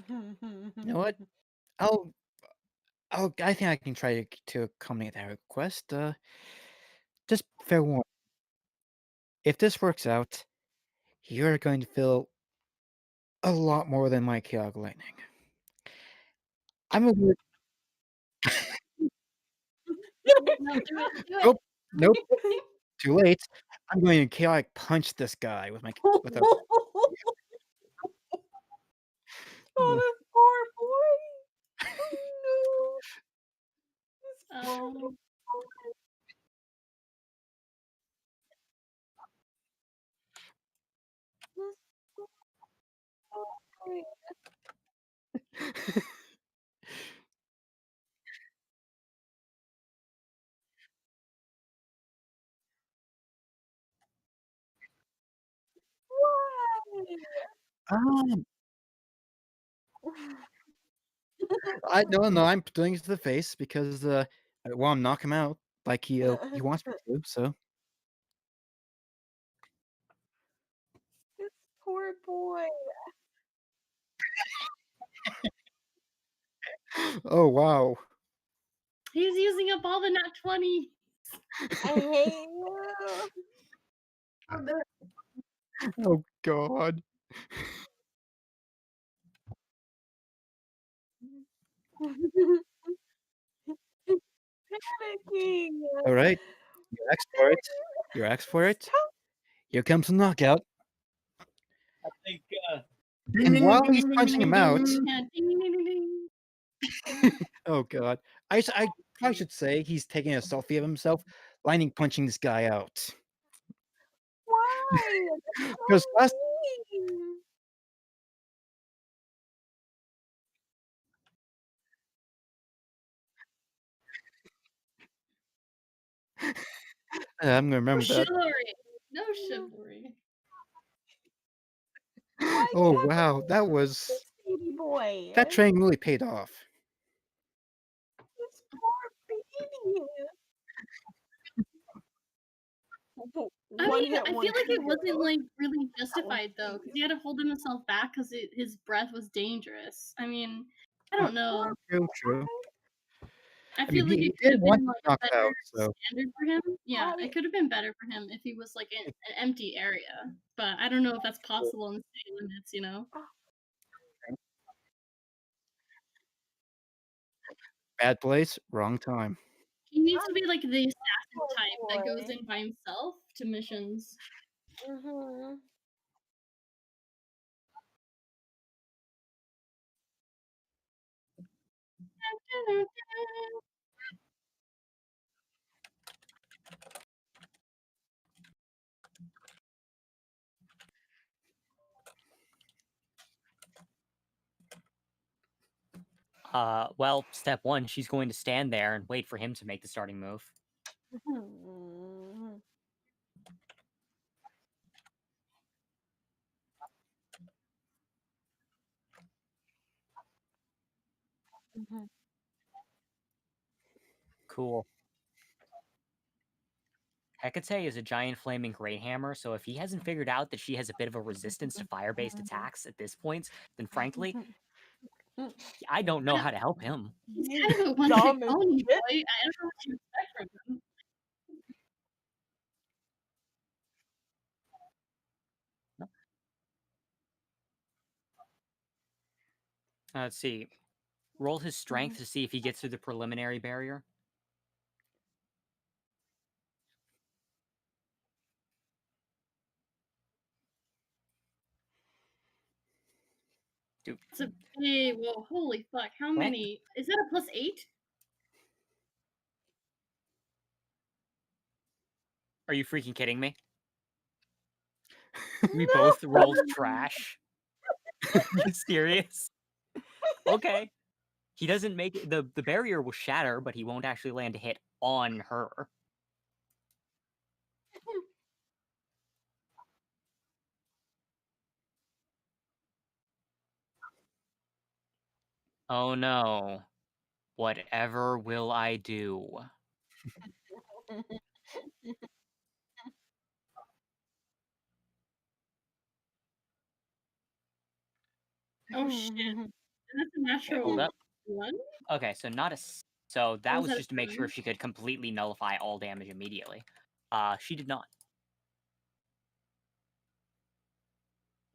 You know what? I think I can try to accommodate that request. Just fair warning. If this works out, you're going to feel a lot more than my chaotic lightning. I'm gonna do it. No, do it. Do it. Nope. Nope. Too late. I'm going to chaotic punch this guy with a. Oh, this poor boy. Oh, no. This poor Oh. boy. Um, no, I'm doing it to the face because I want to knock him out like he wants me to. So This poor boy. oh wow. He's using up all the nat 20. I hate you. Oh god. Panicking. All right. You asked for it. You asked for it. Here comes the knockout. I think And while he's punching him out, Yeah, ding, ding, ding, ding. oh god, I probably should say he's taking a selfie of himself, lightning punching this guy out. Why? Because last Mean. I'm gonna No remember that. chivalry. No chivalry. Why Oh can't wow, that this was baby boy? that training really paid off. This poor baby. I One mean, hit I feel one like it wasn't KO. like really justified though, because he had to hold himself back because his breath was dangerous. I mean, I don't know. True. I I feel mean, like he it could did have want been to like knock a it better out, so standard for him. Yeah, I- it could have been better for him if he was like in an empty area. But I don't know if that's possible in the city limits, you know? bad place, wrong time. He needs to be like the assassin Poor type that goes boy. in by himself to missions. Mhm. Well, step one, she's going to stand there and wait for him to make the starting move. Mhm. Mhm. Cool. Hecate is a giant flaming great hammer, so if he hasn't figured out that she has a bit of a resistance to fire-based attacks at this point, then frankly, I don't know how to help him. He's kind of a one-trick Dumb as pony, boy. shit. I don't know what you expect from him. Let's see. Roll his strength to see if he gets through the preliminary barrier. Dude, It's a big, whoa, holy fuck. How What? many? Is that a +8? Are you freaking kidding me? We both rolled trash. Are you serious? Okay. He doesn't make it. The barrier will shatter, but he won't actually land a hit on her. Oh no. Whatever will I do? Oh shit. That's a natural Hold up. one? Okay, so not a. So that was was that a just to make sure if 7? she could completely nullify all damage immediately. She did not.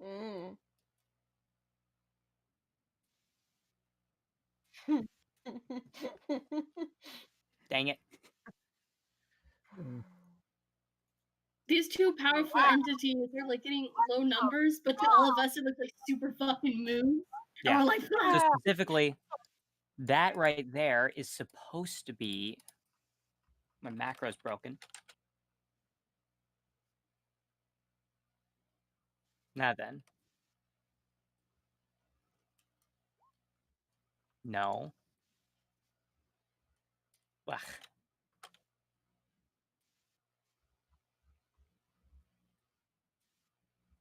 Mm. Dang it. These two powerful entities are like getting low numbers, but to all of us it looks like super fucking moons. And Yeah. we're like, So "Ah!" specifically, that right there is supposed to be. My macro's broken. Now then. No. Ugh.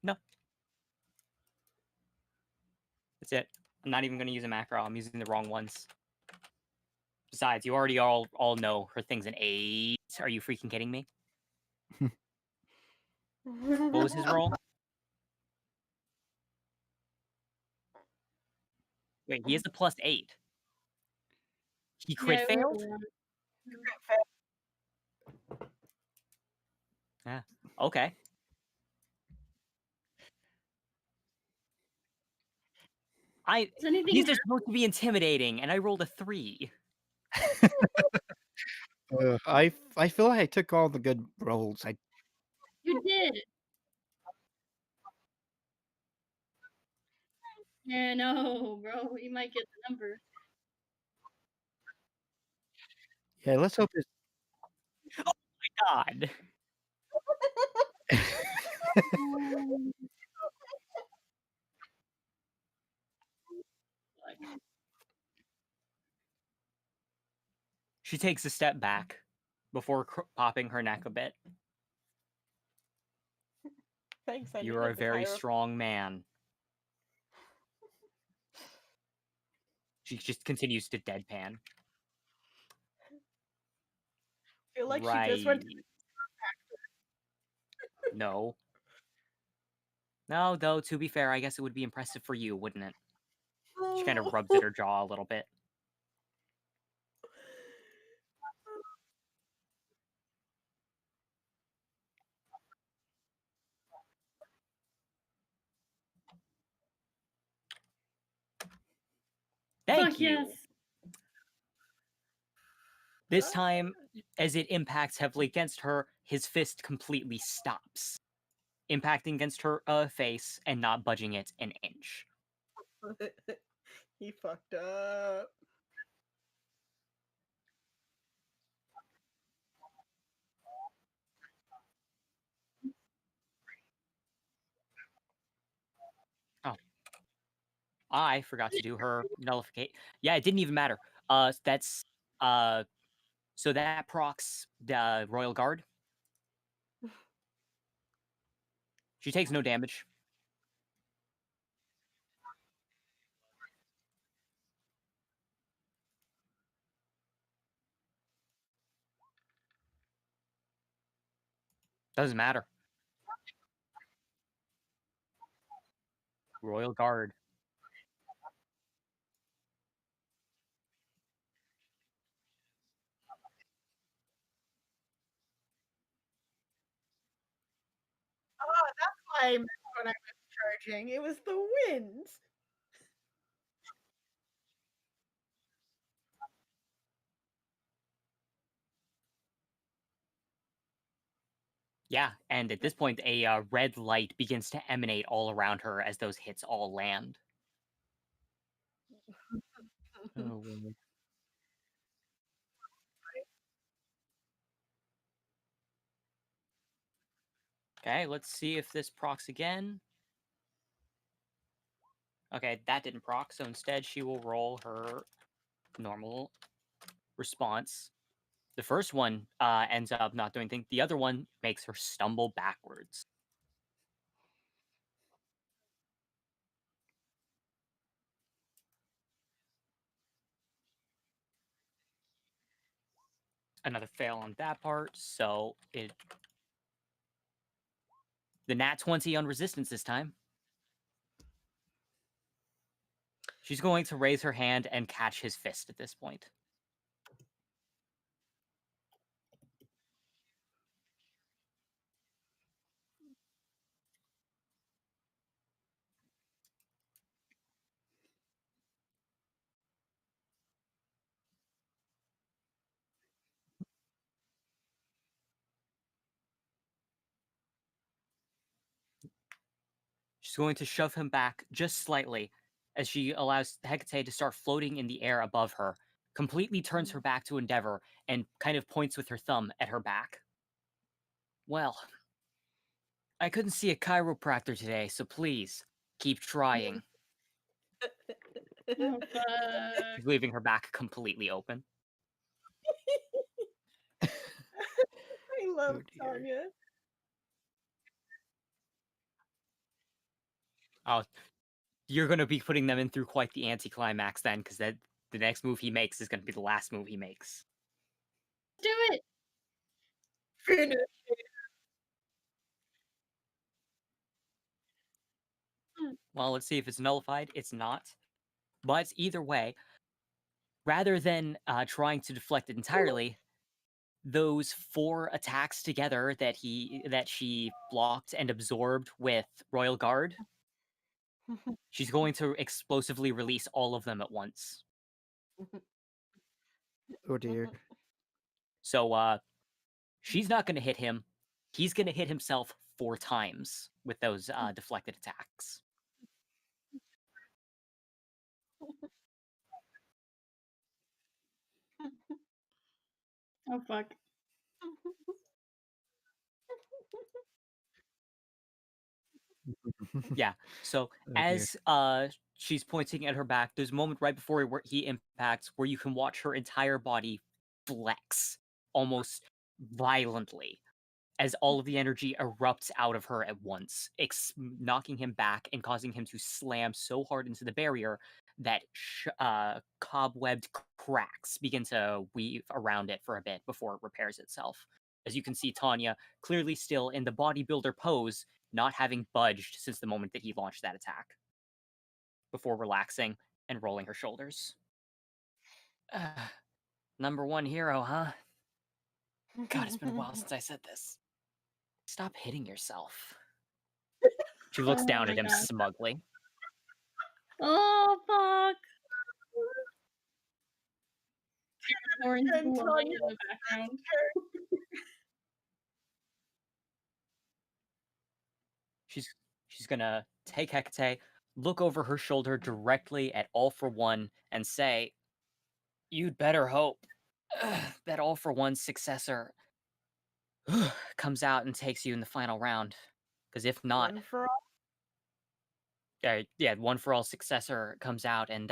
No. That's it. I'm not even going to use a macro. I'm using the wrong ones. Besides, you already all know her thing's an 8. Are you freaking kidding me? What was his roll? Wait, he has a +8. He crit Yeah, failed? Yeah. Okay. Does anything These are supposed to be intimidating, and I rolled a 3. I feel like I took all the good rolls. You did. Yeah, no, bro. You might get the number. Yeah, let's hope this. Oh my god. She takes a step back before popping her neck a bit. Thanks, I You're a needed the very higher- strong man. She just continues to deadpan. I feel like Right. she just went. No. No, though, to be fair, I guess it would be impressive for you, wouldn't it? She kind of rubs at her jaw a little bit. Thank Fuck you. yes. This time, as it impacts heavily against her, his fist completely stops, impacting against her face and not budging it an inch. He fucked up. Oh. I forgot to do her nullificate. Yeah, it didn't even matter. That's so that procs the Royal Guard. She takes no damage. Doesn't matter. Royal Guard. Oh, that's why I missed when I was charging. It was the wind. Yeah, and at this point, a red light begins to emanate all around her as those hits all land. Oh, well. Okay, let's see if this procs again. Okay, that didn't proc, so instead she will roll her normal response. The first one ends up not doing anything. The other one makes her stumble backwards. Another fail on that part, so it... The nat 20 on resistance this time. She's going to raise her hand and catch his fist at this point. She's going to shove him back just slightly as she allows Hecate to start floating in the air above her, completely turns her back to Endeavor, and kind of points with her thumb at her back. Well, I couldn't see a chiropractor today, so please, keep trying. Oh, fuck. She's leaving her back completely open. I love dear. Tanya. Oh, you're going to be putting them in through quite the anticlimax then, because the next move he makes is going to be the last move he makes. Do it. Finish. Well, let's see if it's nullified. It's not. But either way, rather than trying to deflect it entirely, those 4 attacks together that she blocked and absorbed with Royal Guard, she's going to explosively release all of them at once. Oh dear. So she's not going to hit him. He's going to hit himself 4 times with those deflected attacks. Oh, fuck. Yeah. So Oh, dear. as she's pointing at her back, there's a moment right before he impacts where you can watch her entire body flex almost violently as all of the energy erupts out of her at once, knocking him back and causing him to slam so hard into the barrier that cobwebbed cracks begin to weave around it for a bit before it repairs itself. As you can see, Tanya clearly still in the bodybuilder pose, not having budged since the moment that he launched that attack, before relaxing and rolling her shoulders. Number 1 hero, huh? God, it's been a while since I said this. Stop hitting yourself. She looks Oh down my at him God. smugly. Oh, fuck. Orange And glowing Tanya- in the background. She's gonna take Hecate, look over her shoulder directly at All For One, and say, "You'd better hope that All For One's successor comes out and takes you in the final round. Because if not, One for all. One For All successor comes out and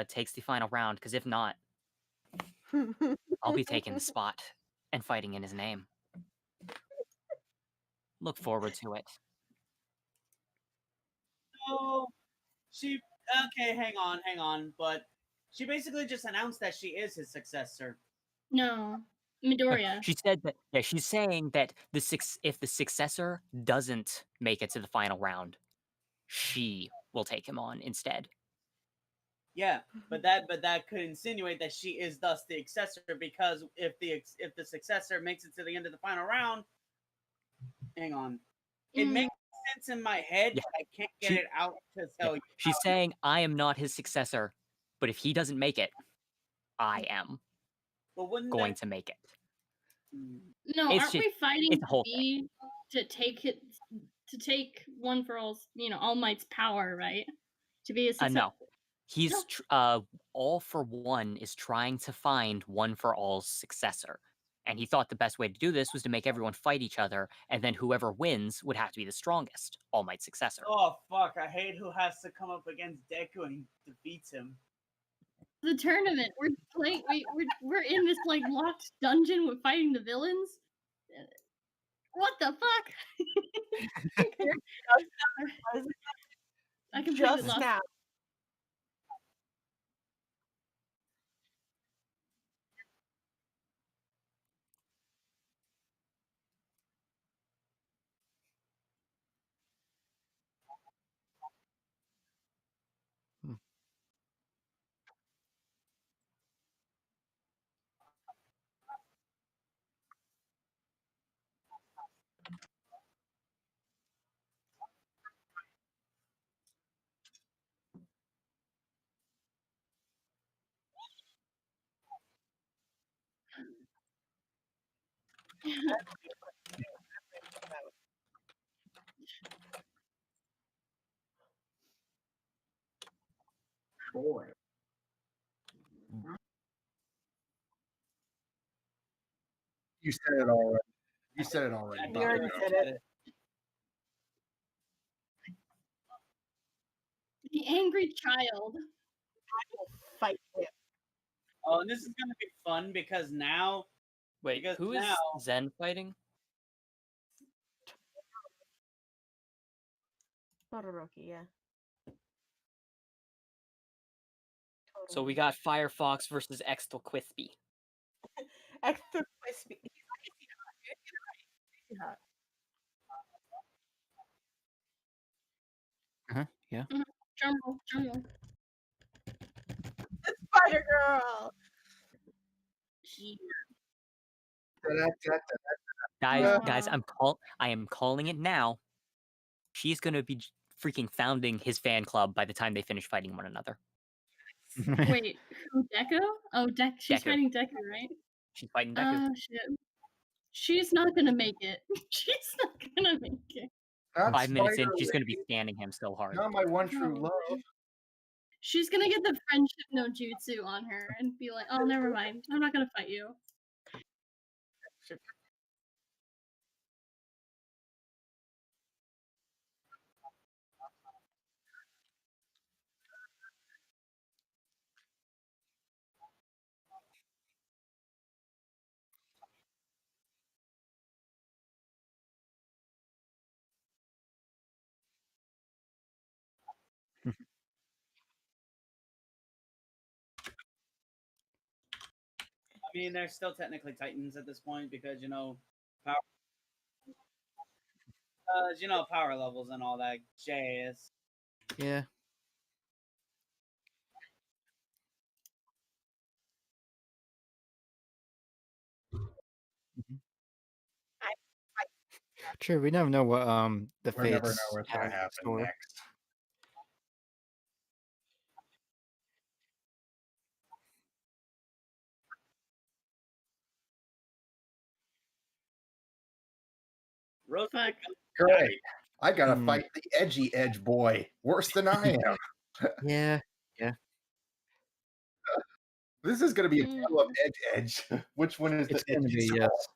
takes the final round. Because if not, I'll be taking the spot and fighting in his name. Look forward to it." So she okay, hang on, but she basically just announced that she is his successor. No. Midoriya. She said that she's saying that if the successor doesn't make it to the final round, she will take him on instead. Yeah, but that could insinuate that she is thus the successor, because if the successor makes it to the end of the final round, hang on, it makes sense in my head, Yeah. but I can't get it out to tell you. She's saying, I am not his successor, but if he doesn't make it, I am But wouldn't going to make it. No, It's aren't just- we fighting it's a whole thing. to take One For All's, All Might's power, right? To be a successor. No. He's All For One is trying to find One For All's successor. And he thought the best way to do this was to make everyone fight each other, and then whoever wins would have to be the strongest, All Might's successor. Oh fuck! I hate who has to come up against Deku and defeats him. The tournament. We're playing. We're in this like locked dungeon with fighting the villains. What the fuck? I completely Just lost. now. Boy. You said it already. You said it already. You Bob. already said it. The angry child. I will fight him. Oh, and this is gonna be fun because now, Wait, because who is now Zen fighting? Todoroki, yeah. So we got Firefox versus Extal Quispy. Extra crispy. He's hot, dude. You're right. He's hot. Yeah. Drum roll. The Spider Girl. Guys, I am calling it now. She's gonna be freaking founding his fan club by the time they finish fighting one another. Wait, who, Deku? Oh, she's Deku. fighting Deku, right? She's fighting Deku. Oh, shit. She's not gonna make it. She's not gonna make it. Not 5 minutes in, Spider she's gonna be Lady, standing him so hard. Not my one true No. love. She's gonna get the friendship no jutsu on her and be like, oh, never mind. I'm not gonna fight you. I mean, they're still technically Titans at this point because power, power levels and all that jazz. Yeah. True, we never know what the We'll never know fates what's have going to in happen store. next. Fuck. Great. I gotta Hmm. fight the edgy edge boy. Worse than I am. Yeah. This is gonna be a battle of edge. Which one is It's the gonna be, edgiest? yes.